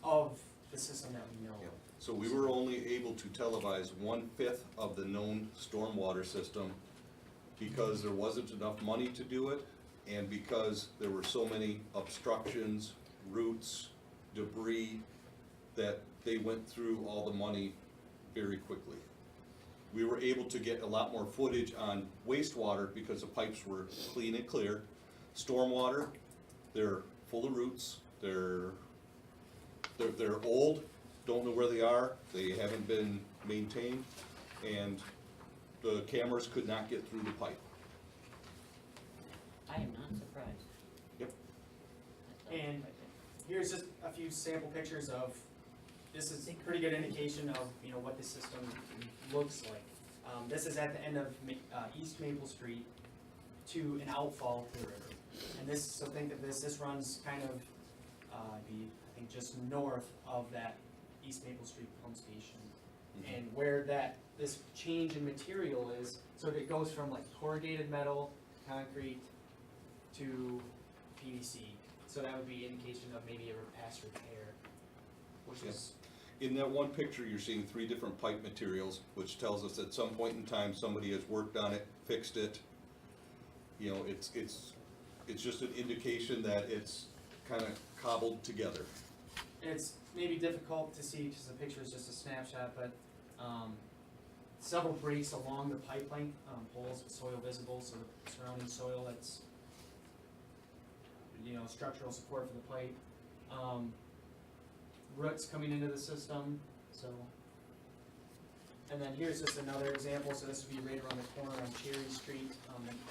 of the system that we know. Yep. So we were only able to televise 1/5 of the known stormwater system because there wasn't enough money to do it, and because there were so many obstructions, roots, debris, that they went through all the money very quickly. We were able to get a lot more footage on wastewater because the pipes were clean and clear. Stormwater, they're full of roots, they're old, don't know where they are, they haven't been maintained, and the cameras could not get through the pipe. I am not surprised. Yep. That's all And right here's just a few sample pictures of, this is a pretty good indication of, you know, what the system looks like. This is at the end of East Maple Street to an outfall to the river. And this, so think of this runs kind of, I think just north of that East Maple Street pump station. And where this change in material is, so it goes from like corrugated metal, concrete, to PVC. So that would be indication of maybe a past repair, which is. In that one picture, you're seeing 3 different pipe materials, which tells us at some point in time, somebody has worked on it, fixed it. You know, it's just an indication that it's kind of cobbled together. It's maybe difficult to see because the picture is just a snapshot, but several breaks along the pipe length, holes with soil visible, so the surrounding soil that's, you know, structural support for the pipe. Roots coming into the system, so. And then here's just another example, so this would be right around the corner on Cherry Street,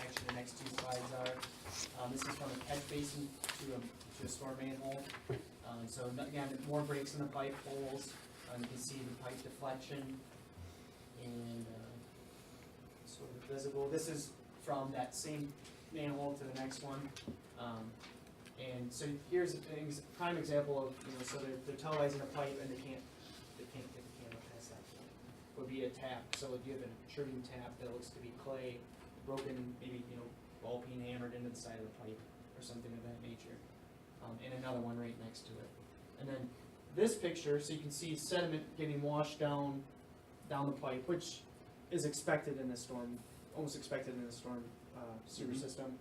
actually the next 2 slides are. This is from a catch basin to a storm manhole. So again, more breaks in the pipe holes, you can see the pipe deflection, and sort of visible. This is from that same manhole to the next one. And so here's a prime example of, you know, so they're televising a pipe and they can't get the camera past that point. Would be a tap, so if you have a intruding tap that looks to be clay, broken, maybe, you know, ball peen hammered into the side of the pipe or something of that nature. And another one right next to it. And then this picture, so you can see sediment getting washed down the pipe, which is expected in the storm, almost expected in the storm sewer system.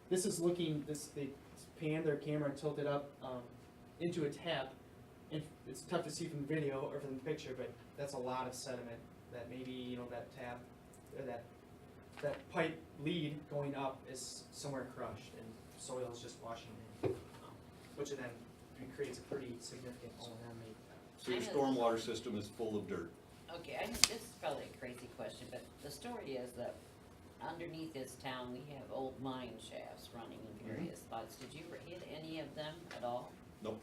This is looking, they pan their camera and tilt it up into a tap, and it's tough to see from the video or from the picture, but that's a lot of sediment that maybe, you know, that tap, or that pipe lead going up is somewhere crushed and soil is just washing in, which then creates a pretty significant O&M. So your stormwater system is full of dirt. Okay, this is probably a crazy question, but the story is that underneath this town, we have old mine shafts running in various spots. Did you hit any of them at all? Nope.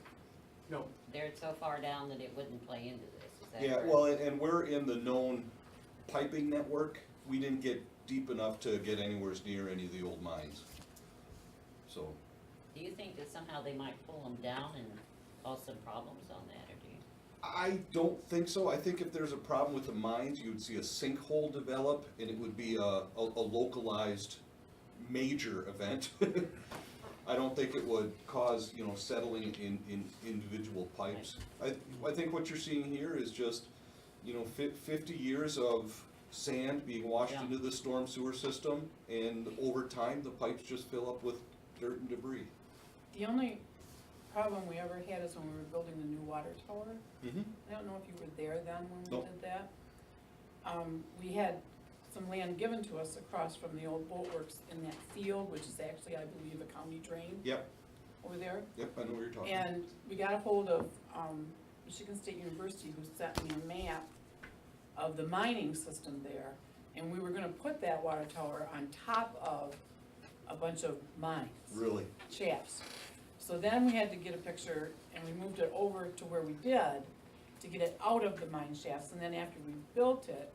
No. They're so far down that it wouldn't play into this, is that Yeah, correct? well, and we're in the known piping network. We didn't get deep enough to get anywhere near any of the old mines. So, Do you think that somehow they might pull them down and cause some problems on that, or do you? I don't think so. I think if there's a problem with the mines, you would see a sinkhole develop, and it would be a localized major event. I don't think it would cause, you know, settling in individual pipes. I think what you're seeing here is just, you know, 50 years of sand being washed Yeah. into the storm sewer system, and over time, the pipes just fill up with dirt and debris. The only problem we ever had is when we were building the new water tower. Mm-hmm. I don't know if you were there then when we Nope. did that. We had some land given to us across from the old boatworks in that field, which is actually, I believe, a county drain Yep, over there. yep, I know what you're talking. And we got a hold of, Michigan State University, who sent me a map of the mining system there. And we were gonna put that water tower on top of a bunch of mines. Really? Shafts. So then we had to get a picture, and we moved it over to where we did, to get it out of the mine shafts, and then after we built it,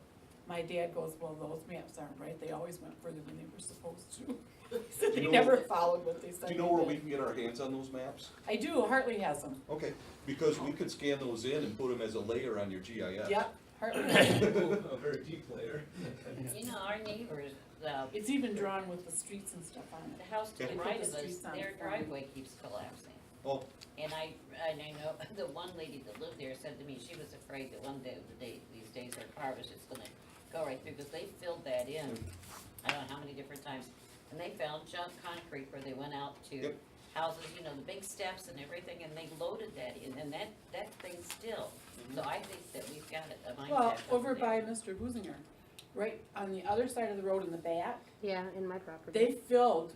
my dad goes, well, those maps aren't right, they always went further than they were supposed to. He said Do they you know- never followed what they said. Do you know they where did. we can get our hands on those maps? I do, Hartley has them. Okay, because we could scan those in and put them as a layer on your GIS. Yep, Hartley has them. A very deep layer. You know, our neighbors, It's even drawn with the streets and stuff on the it. house to Okay. the They put right the of us, streets on their it for me. driveway keeps collapsing. Oh, And I know, the one lady that lived there said to me, she was afraid that one day, these days, her car was just gonna go right through, because they filled that in, I don't know how many different times. And they found junk concrete where they went out to Yep. houses, you know, the big steps and everything, and they loaded that in, and that thing's still. So I think that we've got it, a mine Well, shaft over there. by Mr. Husinger, right on the other side of the road in the back, Yeah, in my property. they filled,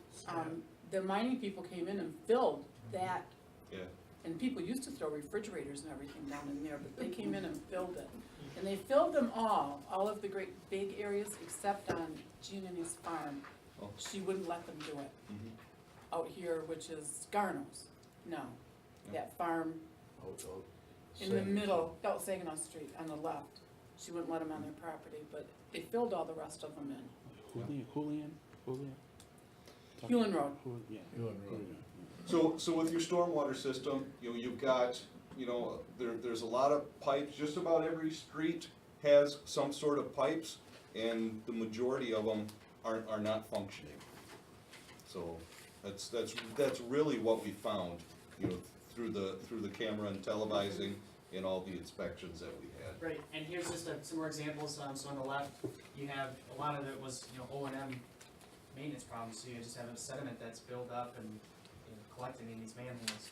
the mining people came in and filled that. yeah. And people used to throw refrigerators and everything down in there, but they came in and filled it. And they filled them all of the great big areas except on Giannini's farm. Oh. She wouldn't let them do it. Mhm. Out here, which is Garno's, no, that farm in the middle, out Saginaw Street on the left. She wouldn't let them on their property, but they filled all the rest of them in. Julian? Hewlin Road. Yeah. So with your stormwater system, you've got, there's a lot of pipes, just about every street has some sort of pipes, and the majority of them are not functioning. So that's really what we found, through the camera and televising and all the inspections that we had. Right, and here's just some more examples, so on the left, you have, a lot of it was, O&M maintenance problems, so you just have a sediment that's built up and, collecting in these manholes.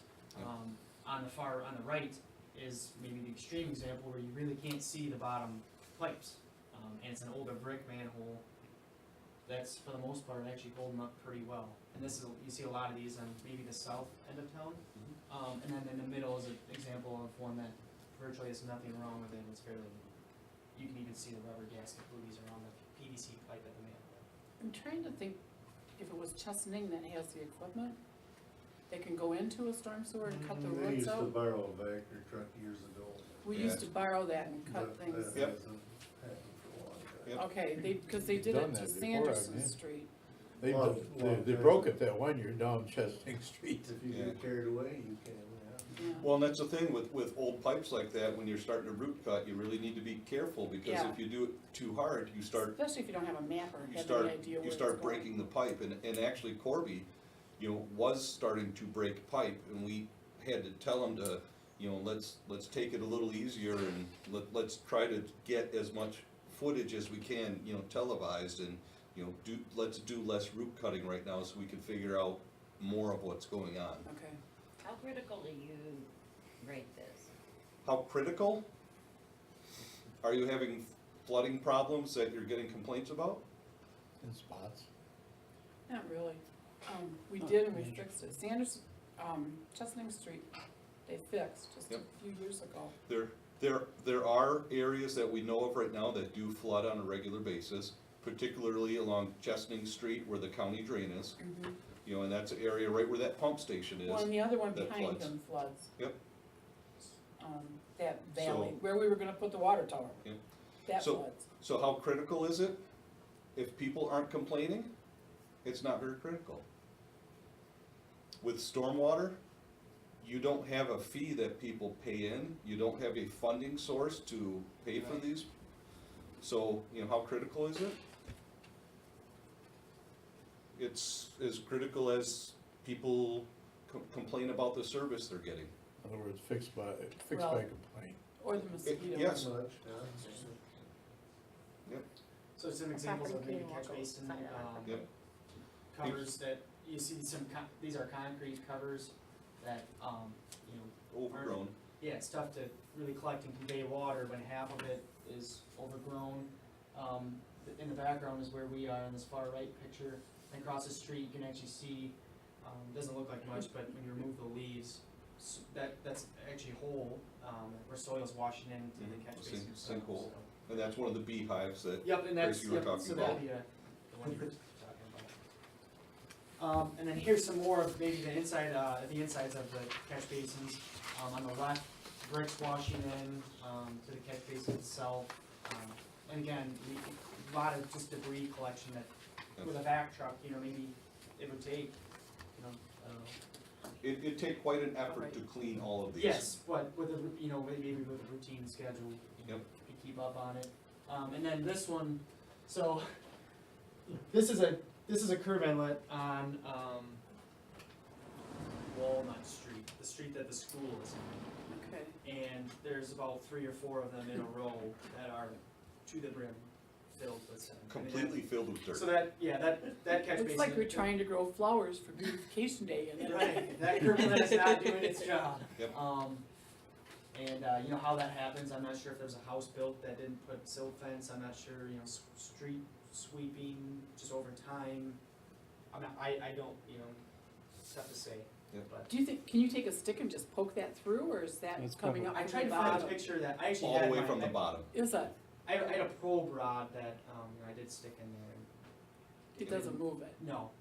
On the right is maybe the extreme example where you really can't see the bottom pipes, and it's an older brick manhole that's, for the most part, actually holding up pretty well. And this is, you see a lot of these on maybe the south end of town, and then in the middle is an example of one that virtually has nothing wrong with it, it's fairly, you can even see the rubber gasket buoys around the PVC pipe at the manhole. I'm trying to think if it was Chesaning that has the equipment that can go into a storm sewer and cut the They roots used to out. borrow a Vector truck years ago. We used to borrow that and cut but things. that Yep. hasn't happened for a long time. Yep. Okay, because they did Done it to that before, Sanderson haven't you? Street. Long- long They time. broke it that one year down Chestnut Street. If you Yeah. get carried away, you can, Yeah. Well, and that's the thing with old pipes like that, when you're starting to root cut, you really need to be careful, because Yeah. if you do it too hard, you start Especially if you don't have a map or you have start, any idea where you it's start going. breaking the pipe, and actually Corby, was starting to break pipe, and we had to tell him to, let's take it a little easier, and let's try to get as much footage as we can, televised, and, let's do less root cutting right now, so we can figure out more of what's going on. Okay. How critical do you rate this? How critical? Are you having flooding problems that you're getting complaints about? In spots. Not really. We Not did and we major. fixed it. Sanders, Chesaning Street, they fixed just a Yep. few years ago. There are areas that we know of right now that do flood on a regular basis, particularly along Chesaning Street where the county drain is. And that's an area right where that pump station is. Well, and the other one that behind floods. them floods. Yep. That valley, So- where we were gonna put the water tower. Yep. That So- floods. So how critical is it? If people aren't complaining, it's not very critical. With stormwater, you don't have a fee that people pay in, you don't have a funding source to pay for these. So, how critical is it? It's as critical as people complain about the service they're getting. In other words, fixed by Well, complaint. Or the mosquitoes. yes. much, So some examples of Property maybe cleaning catch will go basin, side up. Yep. covers that, you see these are concrete covers that, you know, Overgrown. yeah, it's tough to really collect and convey water when half of it is overgrown. In the background is where we are in this far right picture. And across the street, you can actually see, doesn't look like much, but when you remove the leaves, that's actually whole, where soil's washing into the catch basin. itself, Sinkhole. so. And that's one of the beehives that Yep, and that's, Tracy were yep, talking so about. that'd be the one you were talking about. And then here's some more of maybe the insides of the catch basins. On the left, bricks washing in, to the catch basin itself. And again, a lot of just debris collection that, with a vac truck, you know, maybe it would take, you know, I don't know. it'd take quite an effort to clean all of these. Yes, but with a, you know, maybe with a routine schedule, you Yep. could keep up on it. And then this one, so, this is a curb inlet on, Walnut Street, the street that the school is on. Okay. And there's about 3 or 4 of them in a row that are to the brim filled with sand. Completely filled with dirt. So that, yeah, that catch basin. It's like we're trying to grow flowers for beautification day and then. Right, that curb inlet is not doing its job. Yep. And, you know, how that happens, I'm not sure if there's a house built that didn't put silt fence, I'm not sure, you know, street sweeping just over time. I don't, you know, it's tough to say, Yep. but. Do you think, can you take a stick and just poke that through, or is that It's coming up I from tried the to find a bottom? picture that, I actually All had the way my- from the bottom. Is it? I had a probe rod that, you know, I did stick in there. It doesn't move it. No,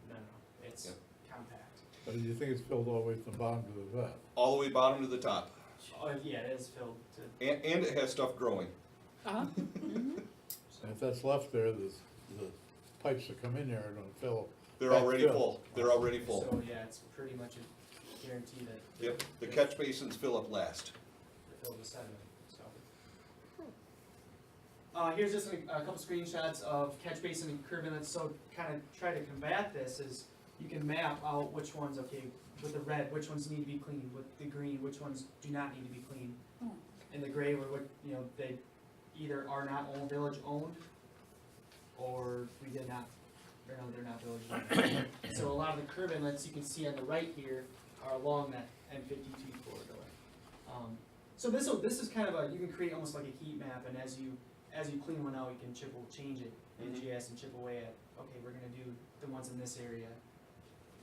it's Yep. compact. But do you think it's filled all the way from the bottom to the top? All the way bottom to the top. Oh, yeah, it is filled to, And it has stuff growing. Uh-huh. And if that's left there, the pipes that come in there are gonna fill. They're Back already fill. full. They're already full. so, yeah, it's pretty much a guarantee that. Yep, the catch basins fill up last. They're filled with sediment, so. Here's just a couple screenshots of catch basin and curb inlets, so kind of try to combat this is you can map out which ones, okay, with the red, which ones need to be cleaned, with the green, which ones do not need to be cleaned. Oh. And the gray were what, you know, they either are not all village owned, or we did not, or no, they're not village owned. So a lot of the curb inlets you can see on the right here are along that M52 corridor. So this is kind of a, you can create almost like a heat map, and as you clean one out, you can change it in GIS and chip away at, okay, we're gonna do the ones in this area,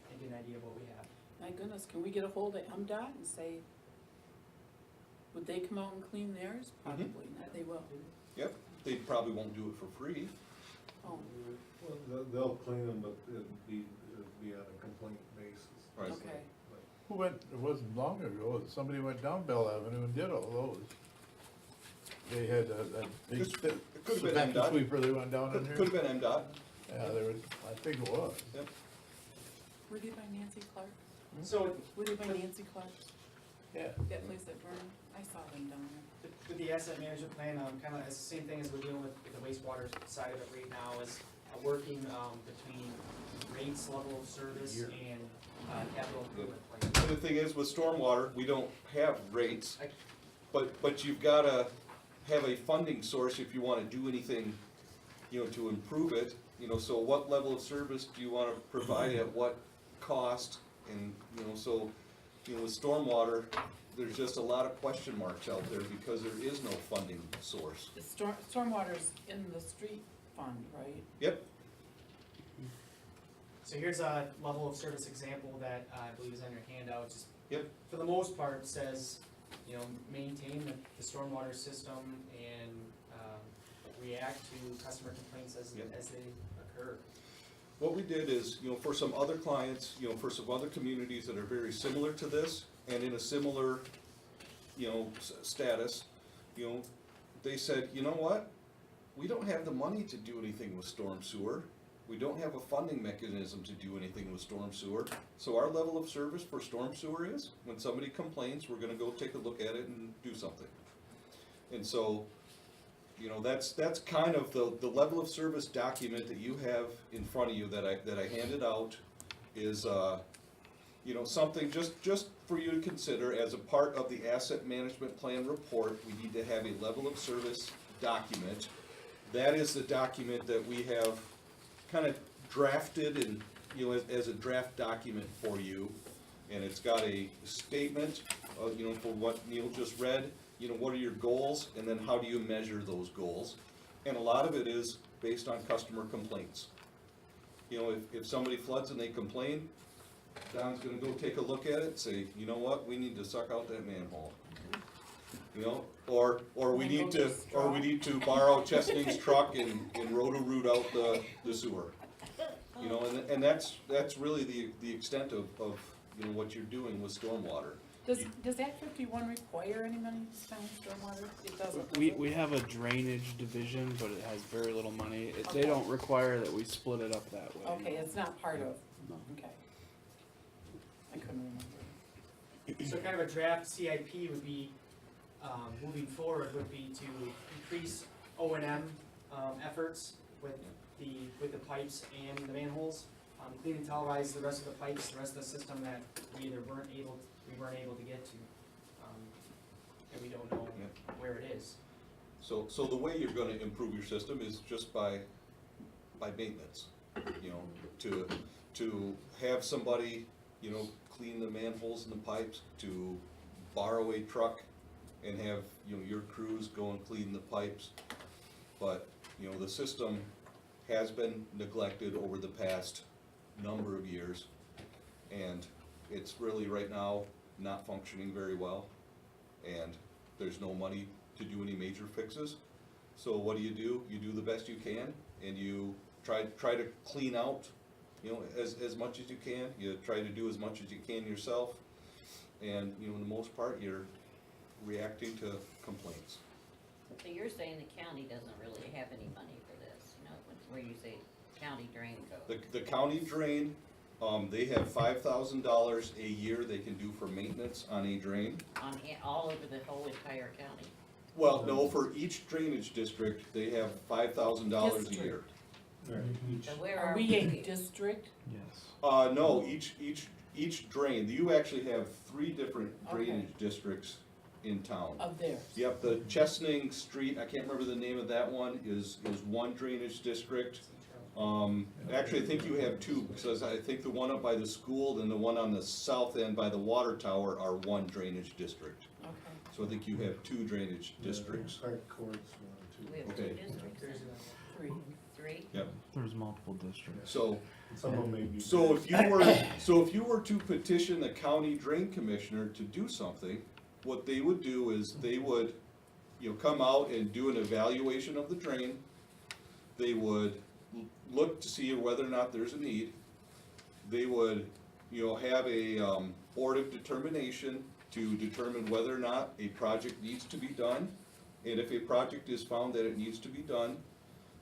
and get an idea of what we have. My goodness, can we get a hold of MDOT and say, would they come out and clean theirs? Probably not, they will. Yep, they probably won't do it for free. Oh, Well, they'll clean them, but it'd be on a complaint basis. Right. okay. Who went, it wasn't long ago, somebody went down Bell Avenue and did all those. They had that big It could've been vacuum MDOT. sweeper they went down in there. Could've been MDOT. Yeah, they were, I think it was. Were they by Nancy Clark? So Were they by Nancy Clark? Yeah. That place that burned? I saw them down there. with the asset management plan, kind of, it's the same thing as we're dealing with the wastewater side of it right now, is working between rates, level of service, and capital improvement plan. And the thing is, with stormwater, we don't have rates, but you've gotta have a funding source if you wanna do anything, you know, to improve it. You know, so what level of service do you wanna provide at what cost? And, you know, so, you know, with stormwater, there's just a lot of question marks out there because there is no funding source. The stormwater's in the street fund, right? Yep, So here's a level of service example that I believe is on your handout, just Yep. for the most part says, you know, maintain the stormwater system and react to customer complaints as Yep. they occur. what we did is, you know, for some other clients, you know, for some other communities that are very similar to this and in a similar, you know, status, you know, they said, you know what? We don't have the money to do anything with storm sewer. We don't have a funding mechanism to do anything with storm sewer. So our level of service for storm sewer is, when somebody complains, we're gonna go take a look at it and do something. And so, you know, that's kind of the level of service document that you have in front of you that I handed out is, you know, something just for you to consider as a part of the asset management plan report. We need to have a level of service document. That is the document that we have kind of drafted and, you know, as a draft document for you. and it's got a statement, you know, for what Neil just read, you know, what are your goals, and then how do you measure those goals? And a lot of it is based on customer complaints. You know, if somebody floods and they complain, Don's gonna go take a look at it, say, you know what, we need to suck out that manhole. You know, or we need to borrow Chesning's truck and roto-root out the sewer. You know, and that's really the extent of, you know, what you're doing with stormwater. Does Act 51 require any money to spend on stormwater? It doesn't. We have a drainage division, but it has very little money. They Okay. don't require that we split it up that way. Okay, it's not part of, No. okay. I couldn't remember. So kind of a draft CIP would be, moving forward would be to increase O&M, efforts with the pipes and the manholes. Clean and tellurize the rest of the pipes, the rest of the system that we either weren't able to get to. And we don't know where it is. So the way you're gonna improve your system is just by maintenance, you know, to have somebody, you know, clean the manholes and the pipes, to borrow a truck and have, you know, your crews go and clean the pipes. But, you know, the system has been neglected over the past number of years, and it's really right now not functioning very well, and there's no money to do any major fixes. So what do? You do the best you can, and you try to clean out, you know, as much as you can. You try to do as much as you can yourself, and, you know, in the most part, you're reacting to complaints. So you're saying the county doesn't really have any money for this, you know, where you say county drain goes? The county drain, they have $5,000 a year they can do for maintenance on a drain. All over the whole entire county? Well, no, for each drainage district, they have $5,000 a year. So where Are are we a district? Yes. No, each drain, you actually have 3 different drainage districts in town. Of theirs? Yep, the Chesning Street, I can't remember the name of that one, is one drainage district. Actually, I think you have 2, because I think the one up by the school and the one on the south end by the water tower are one drainage district. Okay. So I think you have 2 drainage districts. Park Court's one, We have Okay. 2 districts, 3. 3? Yep, There's multiple districts. so, too. Some of them may be. so if you were to petition the county drain commissioner to do something, what they would do is they would, you know, come out and do an evaluation of the drain. They would look to see whether or not there's a need. They would, you know, have a, board of determination to determine whether or not a project needs to be done. And if a project is found that it needs to be done,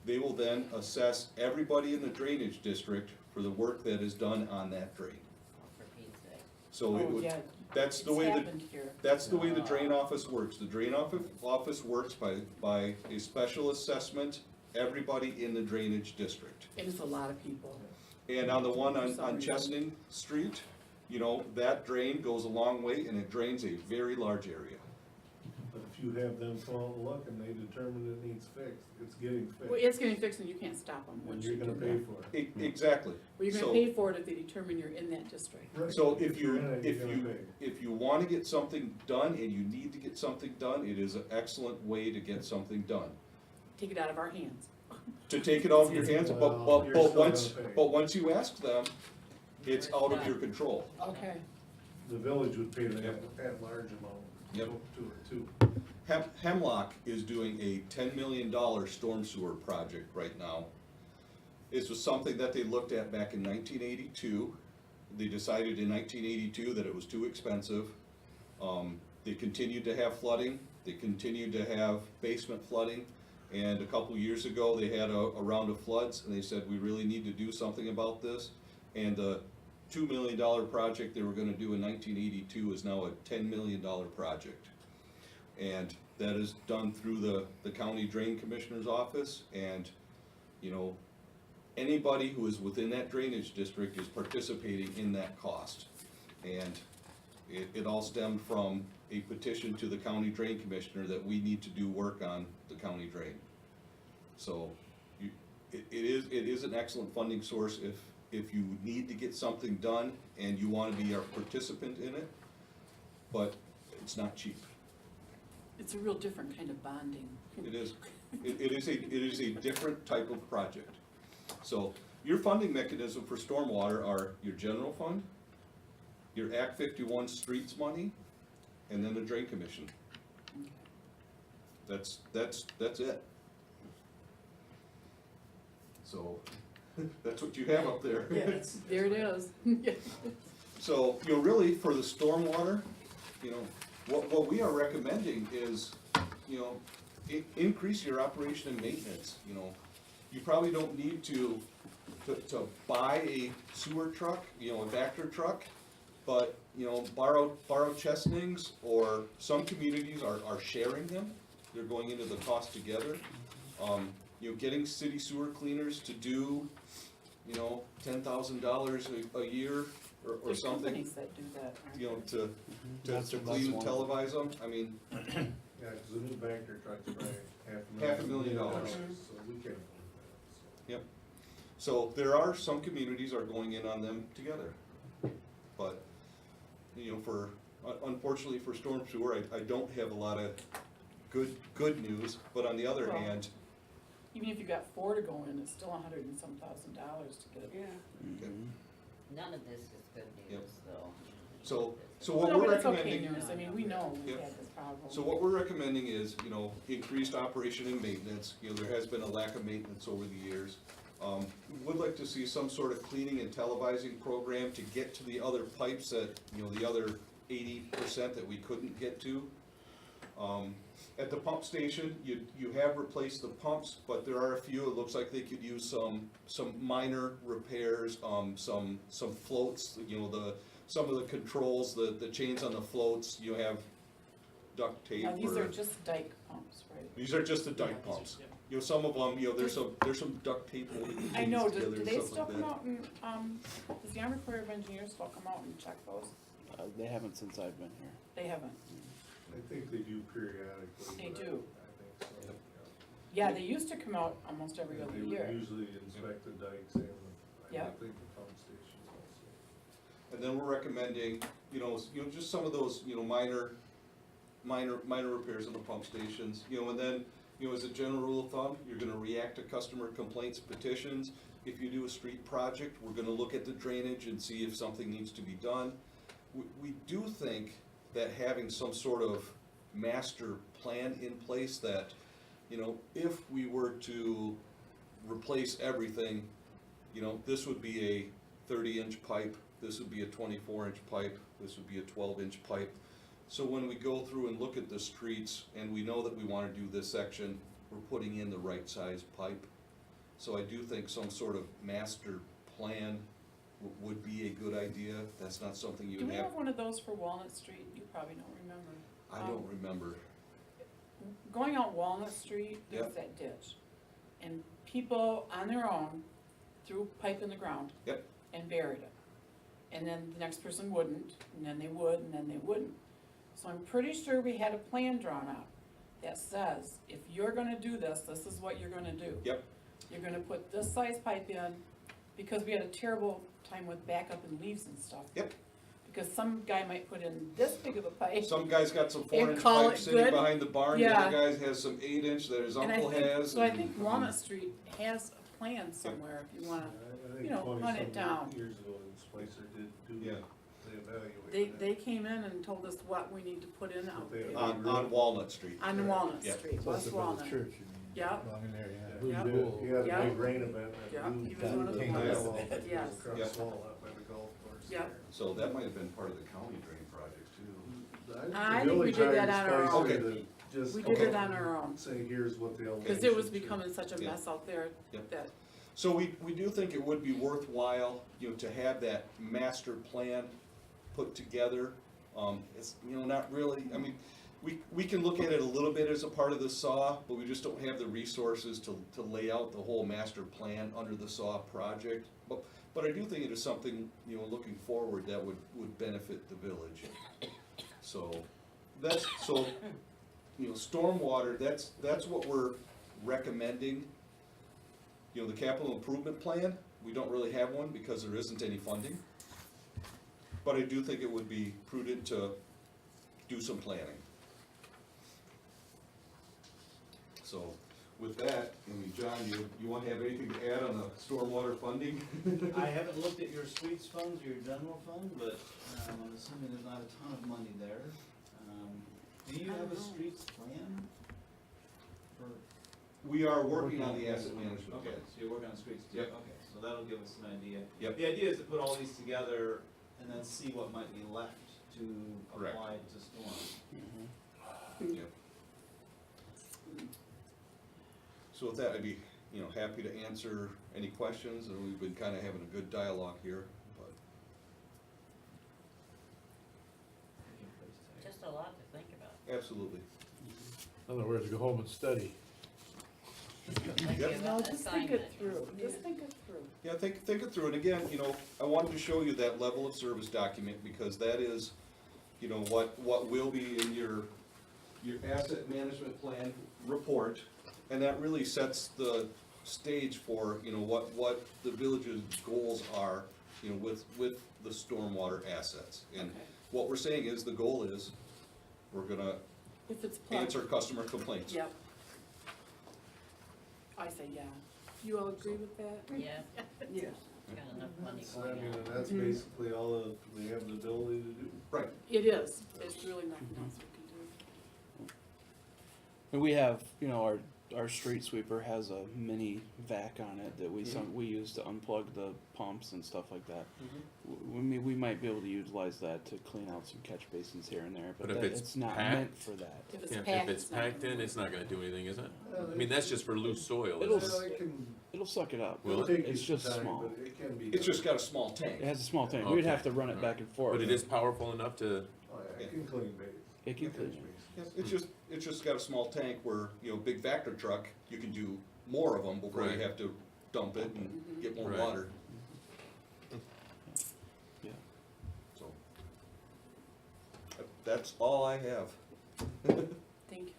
they will then assess everybody in the drainage district for the work that is done on that drain. For Pete's sake. So it Oh, would, yeah, that's the it's way that, happened here. that's the way the drain office works. The drain office works by a special assessment, everybody in the drainage district. And it's a lot of people. And on the one For some on reason. Chesning Street, you know, that drain goes a long way and it drains a very large area. But if you have them come out and look and they determine it needs fixed, it's getting Well, fixed, it's getting fixed and you can't stop them and once you're you gonna do pay that. for it. Exactly. Well, you're So- gonna pay for it if they determine you're in that district. Right. So if you're in it, if you're gonna pay. if you wanna get something done and you need to get something done, it is an excellent way to get something done. Take it out of our hands. To take it out of your hands, Well, you're still once, gonna pay. but once you ask them, it's out of your control. Okay. The village would pay that Yep. large amount Yep. to it too. Hemlock is doing a $10 million storm sewer project right now. This was something that they looked at back in 1982. They decided in 1982 that it was too expensive. They continued to have flooding, they continued to have basement flooding, and a couple years ago, they had a round of floods, and they said, we really need to do something about this. And the $2 million project they were gonna do in 1982 is now a $10 million project. And that is done through the county drain commissioner's office, and, you know, anybody who is within that drainage district is participating in that cost. And it all stemmed from a petition to the county drain commissioner that we need to do work on the county drain. So, it is an excellent funding source if you need to get something done and you wanna be a participant in it, but it's not cheap. It's a real different kind of bonding. It is. It is a different type of project. So your funding mechanism for stormwater are your general fund, your Act 51 streets money, and then the drain commission. That's it. So, that's what you have up there. Yes, there it is. So, you know, really, for the stormwater, you know, what we are recommending is, you know, increase your operation and maintenance, you know. You probably don't need to buy a sewer truck, you know, a Vector truck, but, you know, borrow Chestnings, or some communities are sharing them. They're going into the cost together. You know, getting city sewer cleaners to do, you know, $10,000 a year or There's something, companies that do that, aren't you know, there? to clean and televise them. I mean, Yeah, cause the new banker tried to buy $500,000. So we can't afford that, Yep. So there are some communities are going in on them together. But, you know, unfortunately for storm sewer, I don't have a lot of good news, but on the other Well, hand, Even if you got 4 to go in, it's still $100,000 and some to get it. Yeah. None of this is good Yep. news, though. so what No, we're but it's okay recommending. news, I mean, we know we've Yep. had this problem. So what we're recommending is, you know, increased operation and maintenance. You know, there has been a lack of maintenance over the years. We would like to see some sort of cleaning and televising program to get to the other pipes that, you know, the other 80% that we couldn't get to. At the pump station, you have replaced the pumps, but there are a few, it looks like they could use some minor repairs, some floats, you know, some of the controls, the chains on the floats, you have duct tape Now, these or- are just dike pumps, right? These are just the dike Yeah, these are- pumps. yeah. You know, some of them, you know, there's some duct tape holding I know, things do together do and they stuff still like come that. out and, does the Army Corps of Engineers still come out and check those? They haven't since I've been here. They haven't. I think they do periodically. They but do. I think so, Yeah, they used to come out almost every yeah. other They would year. usually inspect the dikes and I Yep. think the pump stations also. And then we're recommending, you know, just some of those, you know, minor repairs on the pump stations, you know, and then, you know, as a general rule of thumb, you're gonna react to customer complaints, petitions. If you do a street project, we're gonna look at the drainage and see if something needs to be done. We do think that having some sort of master plan in place that, you know, if we were to replace everything, you know, this would be a 30-inch pipe, this would be a 24-inch pipe, this would be a 12-inch pipe. So when we go through and look at the streets and we know that we wanna do this section, we're putting in the right size pipe. So I do think some sort of master plan would be a good idea. That's not something you Do would we have. have one of those for Walnut Street? You probably don't remember. I don't remember. Going out Walnut Street, there's Yep. that ditch. And people on their own threw pipe in the ground. Yep. And buried it. And then the next person wouldn't, and then they would, and then they wouldn't. So I'm pretty sure we had a plan drawn up that says, if you're gonna do this, this is what you're gonna do. Yep. You're gonna put this size pipe in, because we had a terrible time with backup and leaves and stuff. Yep. Because some guy might put in this big of a pipe. Some guy's got some 4-inch call pipe it sitting good. behind the barn, the Yeah. other guy has some 8-inch that his And I uncle think- has. So I and- think Walnut Street has a plan somewhere if you wanna, I think you know, hunt it 20-some down. years ago, Spicer did do, Yeah. they evaluated. They it. came in and told us what we need to put in out But they- there. On Walnut Street. On Walnut Yeah. Street, West Walnut. Yeah, He Yep. did, he had a Yep. big rain event Yep, that he blew was one of the the ones. tile off, it Yes. was across Yep. the wall up by the golf course. Yep. there. So that might have been part of the county drain project too. I The think we village did that hired on our Spicer own. to just we did it Okay. on our own, say, here's what the elevation. cause it was should becoming such a Yeah. mess out there Yep. that, So we do think it would be worthwhile, you know, to have that master plan put together. It's, you know, not really, I mean, we can look at it a little bit as a part of the SAW, but we just don't have the resources to lay out the whole master plan under the SAW project. But I do think it is something, you know, looking forward that would benefit the village. So, you know, stormwater, that's what we're recommending. You know, the capital improvement plan, we don't really have one because there isn't any funding. But I do think it would be prudent to do some planning. So with that, I mean, John, you want to have anything to add on the stormwater funding? I haven't looked at your streets funds or your general fund, but, I'm assuming there's not a ton of money there. Do you have a streets plan? For, We are working on the asset management okay, plan. so you're working on streets too? Yep. Okay, so that'll give us an idea. Yep. The idea is to put all these together and then see what might be left to Correct. apply to storm. Yep. So with that, I'd be, happy to answer any questions, and we've been kind of having a good dialogue here, but. Just a lot to think about. Absolutely. In other words, go home and study. Yep. No, just think it through, just think it through. Yeah, think it through, and again, I wanted to show you that level of service document, because that is, what will be in your asset management plan report, and that really sets the stage for, what the village's goals are, with the stormwater assets. And Okay. what we're saying is, the goal is, we're gonna If it's plugged. answer customer complaints. Yep. I say yeah. You all agree with that? Yeah, Yes. got enough money So I going mean, on. and that's basically all that we have the ability to do. Right. It is, it's really nothing else we can do. And we have, our street sweeper has a mini vac on it that we use to unplug the pumps and stuff like that. We might be able to utilize that to clean out some catch basins here and there, but But if it's it's not packed- meant for that. If it's If packed, it's not packed gonna in, work. it's not gonna do anything, is it? I mean, that's just for loose soil, It'll isn't it? It can, It'll suck it up. Will it'll take It's you just some time, small. but it can be. It's done. just got a small tank. It has a small tank. We'd Okay. have to run it back and forth. But it is powerful enough to, Oh, yeah, it can clean base. It can catch clean. basin. It's just got a small tank where, big Vector truck, you can do more of them before you Right. have to dump it and get more Right. water, Yeah. so. That's all I have. Thank you.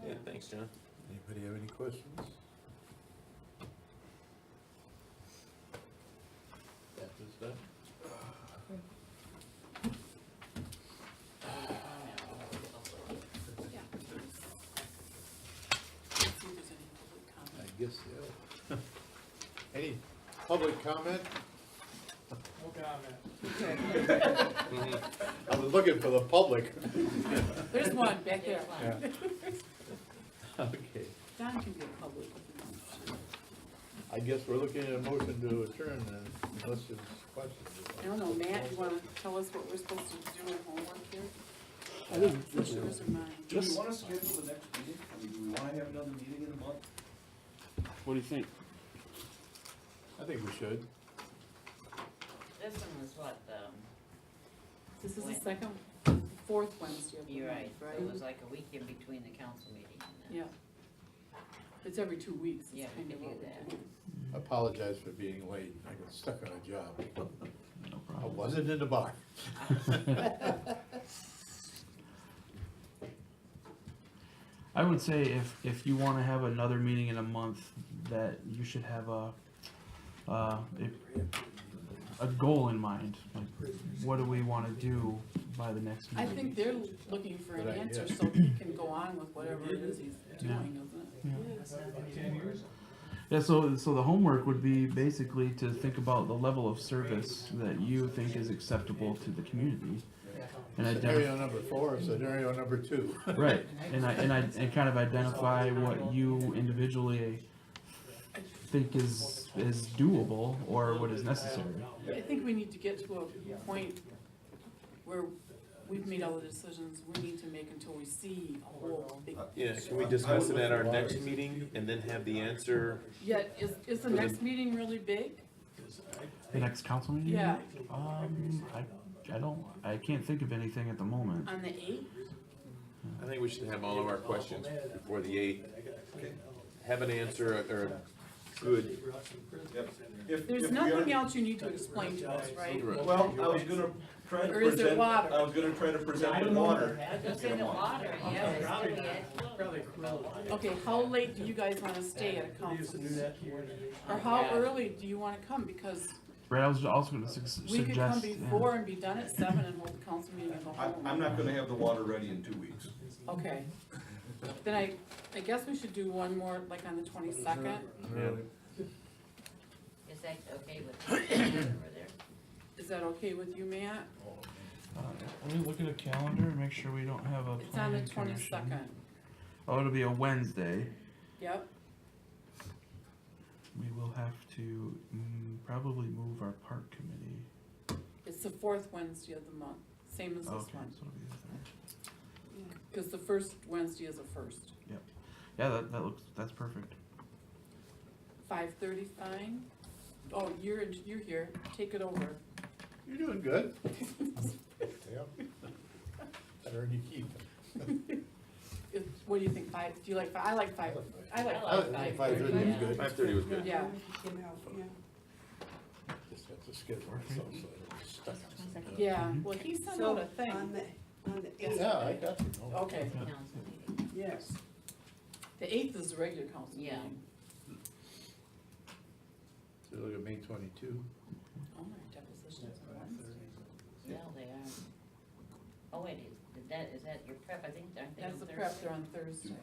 yeah, thanks, John. Anybody have any questions? That is done. Yeah. Let's see if there's any public comment. I guess, yeah. Any public comment? I was looking for the public. There's one back there. Okay, Don can be a public if he wants to. I guess we're looking at a motion to adjourn then, unless there's questions. I don't know, Matt, you wanna tell us what we're supposed to do in homework here? I think What's yours or mine? Do we Just- wanna schedule the next meeting? I mean, do we wanna have another meeting in a month? What do you think? I think we should. This one was what, This is the When? second, fourth Wednesday of the you're month, right, right? so it was like a week in between the council meeting and then. Yeah. It's every 2 weeks, Yeah, it's we kind of could what do we're that. doing. Apologize for being late, I got stuck on a job. No I problem. wasn't in the bar. I would say if you wanna have another meeting in a month, that you should have a goal in mind. Like, what do we wanna do by the next I meeting? think they're looking for an Good idea. answer so he can go on with whatever it is he's doing, isn't it? Yeah, so the homework would be basically to think about the level of service that you think is acceptable to the community. And Scenario number 4, scenario number 2. right, and kind of identify what you individually think is doable or what is necessary. I think we need to get to a point where we've made all the decisions we need to make until we see a whole big. Yeah, can we discuss it at our next meeting and then have the answer? Yeah, is the next meeting really big? The next council meeting? Yeah. I can't think of anything at the moment. On the 8th? I think we should have all of our questions before the 8th. Have an answer or good. Yep. If There's we nothing are- else you need to explain to us, right? Well, I was gonna try to Or is it present, water? I was gonna try to present the water. Just in the water, yeah, it's gonna be a- Okay, how late do you guys wanna stay at a council meeting? Or how early do you wanna come? Because Right, I was also gonna we could come suggest, yeah. before and be done at 7 and hold the council meeting and go home. I'm not gonna have the water ready in 2 weeks. Okay. Then I guess we should do one more, like on the 22nd. Really? Is that okay with you over there? Is that okay with you, Matt? Let me look at a calendar and make sure we don't have a It's on the planning commission. 22nd. Oh, it'll be a Wednesday. Yep. We will have to probably move our park committee. It's the 4th Wednesday of the month, same as this Okay, one. so it'll be the third. Because the first Wednesday is a first. Yeah, that's perfect. 5:30, fine? Oh, you're here, take it over. You're doing good. Better than you keep. What do you think, 5, do you like 5, I like 5, I like I like 5:30. 5:30 is good. 5:30 was good. Yeah, Just have to schedule ourselves, so it's stuck on something. yeah, well, he sent So, out a thing. on the Yeah, I got you. Okay, Council meeting. Yes. the 8th is the regular council Yeah. meeting. So look at May 22. Oh, my deposition's on Wednesday. Yeah, they are. Oh, wait, is that your prep, I think, aren't they on That's the Thursday? prep, they're on Thursday.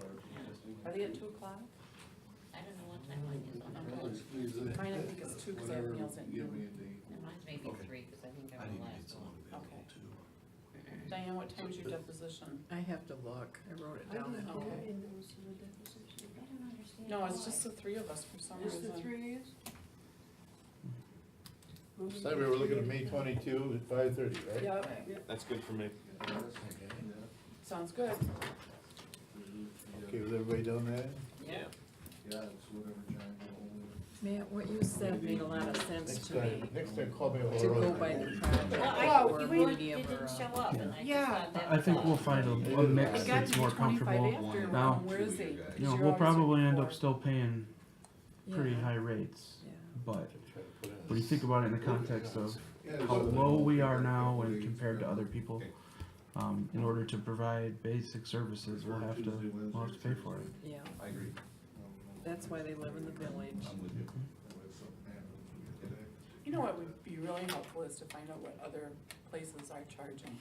Are they at 2 o'clock? I don't know what time mine is on Okay. Thursday. Mine, I think it's 2 because I have meals at Give me noon. a date. And mine's maybe 3, because I think I'm the last one. Okay. Diane, what time is your deposition? I have to look, I wrote it down at home. Okay. I don't understand. No, it's just the 3 of us for some reason. So we were looking at May 22 at 5:30, right? Yep, That's good for me. sounds good. Okay, with everybody done that? Yeah. Yeah, it's whatever John Matt, what you said made a lot of sense to me, Next time, call me over. to go by the project Well, or you medium or. didn't show up, and I just Yeah. thought that I was think all. we'll find a mix It got that's to be more 25 comfortable. after, Now, where is he? You know, You're we'll always probably at end up 4. still paying pretty Yeah. high rates, Yeah. but when you think about it in the context of Yeah, how low we are now and compared to other people, in order to provide basic services, we'll have to pay for it. Yeah, I agree. that's why they live in the village. I'm with you. You know what would be really helpful is to find out what other places are charging.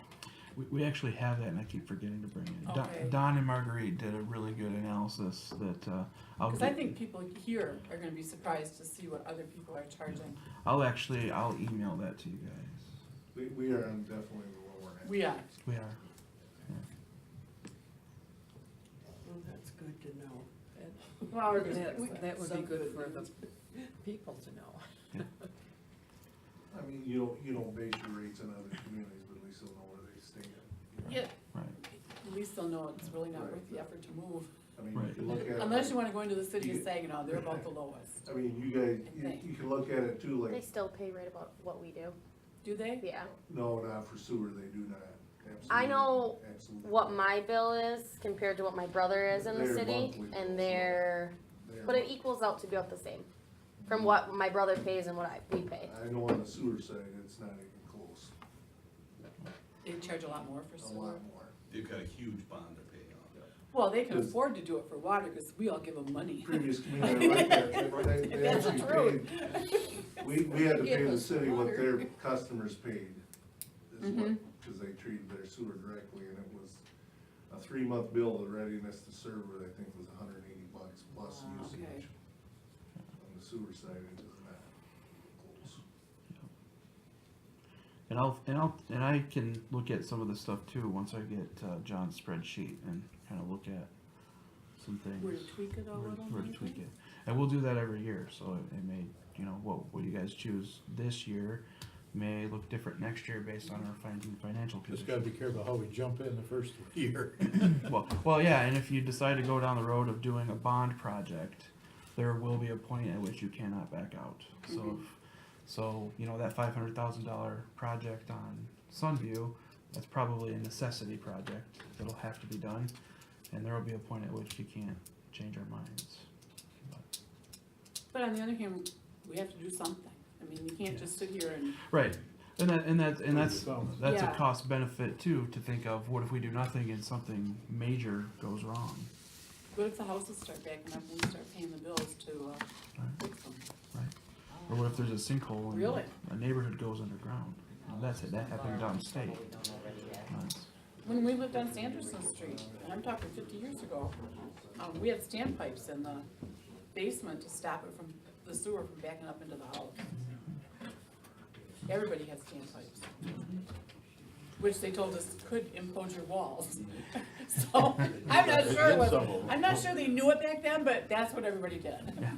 We actually have that and I keep forgetting to bring it. Okay. Don and Marguerite did a really good analysis that, I'll Because I get, think people here are gonna be surprised to see what other people are charging. I'll email that to you guys. We are on definitely the lower end. We are. We are. Well, that's good to know. Well, we're That gonna- that would be good for the people to know. I mean, you don't base your rates on other communities, but at least they'll know where they stand. Yeah, Right. at least they'll know it's really not worth the effort to move. I mean, Right. you can look at it. Unless you wanna go into the city of Saginaw, they're about the lowest. I mean, you guys, I think. you can look at it too, They like, still pay right about what we do. Do they? Yeah. no, not for sewer, they do not. I know Absolutely. what my bill is compared to what my brother is in the Their city, monthly bill, and so- they're, but it equals out to be about the same. From what my brother pays and what we pay. I know on the sewer side, it's not even close, They charge a lot more for a sewer. lot more. You've got a huge bond to pay off. Well, they can afford to do it for water, cause we all give them money. Previous community like that, they That's the actually truth. paid, we had to pay Give the us city what water. their customers paid. Is what, Mhm. cause they treated their sewer directly, and it was a 3-month bill of readiness to serve, I think was $180 plus usage. Okay. On the sewer side, it is not close. And I can look at some of the stuff too, once I get, John's spreadsheet and kinda look at some things. Where to tweak it a little, Where to maybe? tweak it. And we'll do that every year, so it may, you know, what you guys choose this year may look different next year based on our financial Just position. gotta be careful how we jump in the first year. Well, yeah, and if you decide to go down the road of doing a bond project, there will be a point at which you cannot back out. Mhm. So, you know, that $500,000 project on Sunview, that's probably a necessity project that'll have to be done. And there will be a point at which we can't change our minds. But But on the other hand, we have to do something. I mean, you can't just sit here and, Right, and that's a Yeah. cost benefit too, to think of, what if we do nothing and something major goes wrong? what if the houses start backing up and we start paying the bills to, fix them? Or what if there's a sinkhole and Really? a neighborhood goes underground? That happened downstate. We don't already have. That's- When we lived on Sanderson Street, and I'm talking 50 years ago, we had standpipes in the basement to stop it from, the sewer from backing up into the house. Everybody had standpipes, which they told us could implode your walls. So, I'm not sure what, I'm not sure they knew it back then, but that's what everybody did.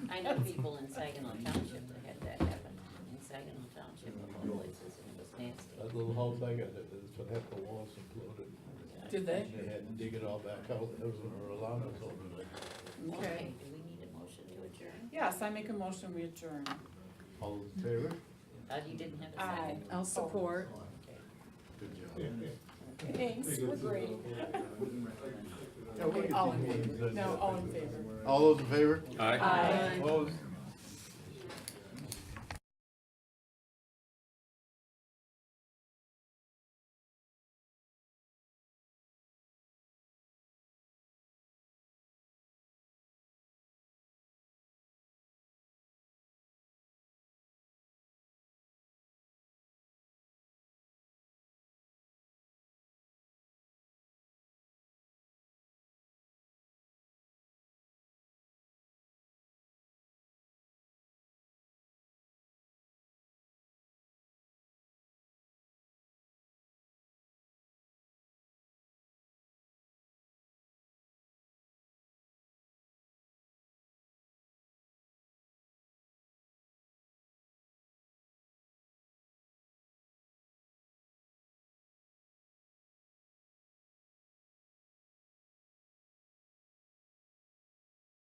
I know people in Saginaw Township that had that happen, in Saginaw Township, of all places, and it was nasty. That little house I got, that's what happened, the walls imploded. Did they? They had to dig it all back out, there was a lot of over there. Okay. Do we need a motion to adjourn? Yes, I make a motion, we adjourn. All those in favor? You didn't have a Aye. second? I'll support. Good job. Thanks, we're great. Okay, all in favor. No, all in favor. All those in favor? Aye. Aye. Opposed?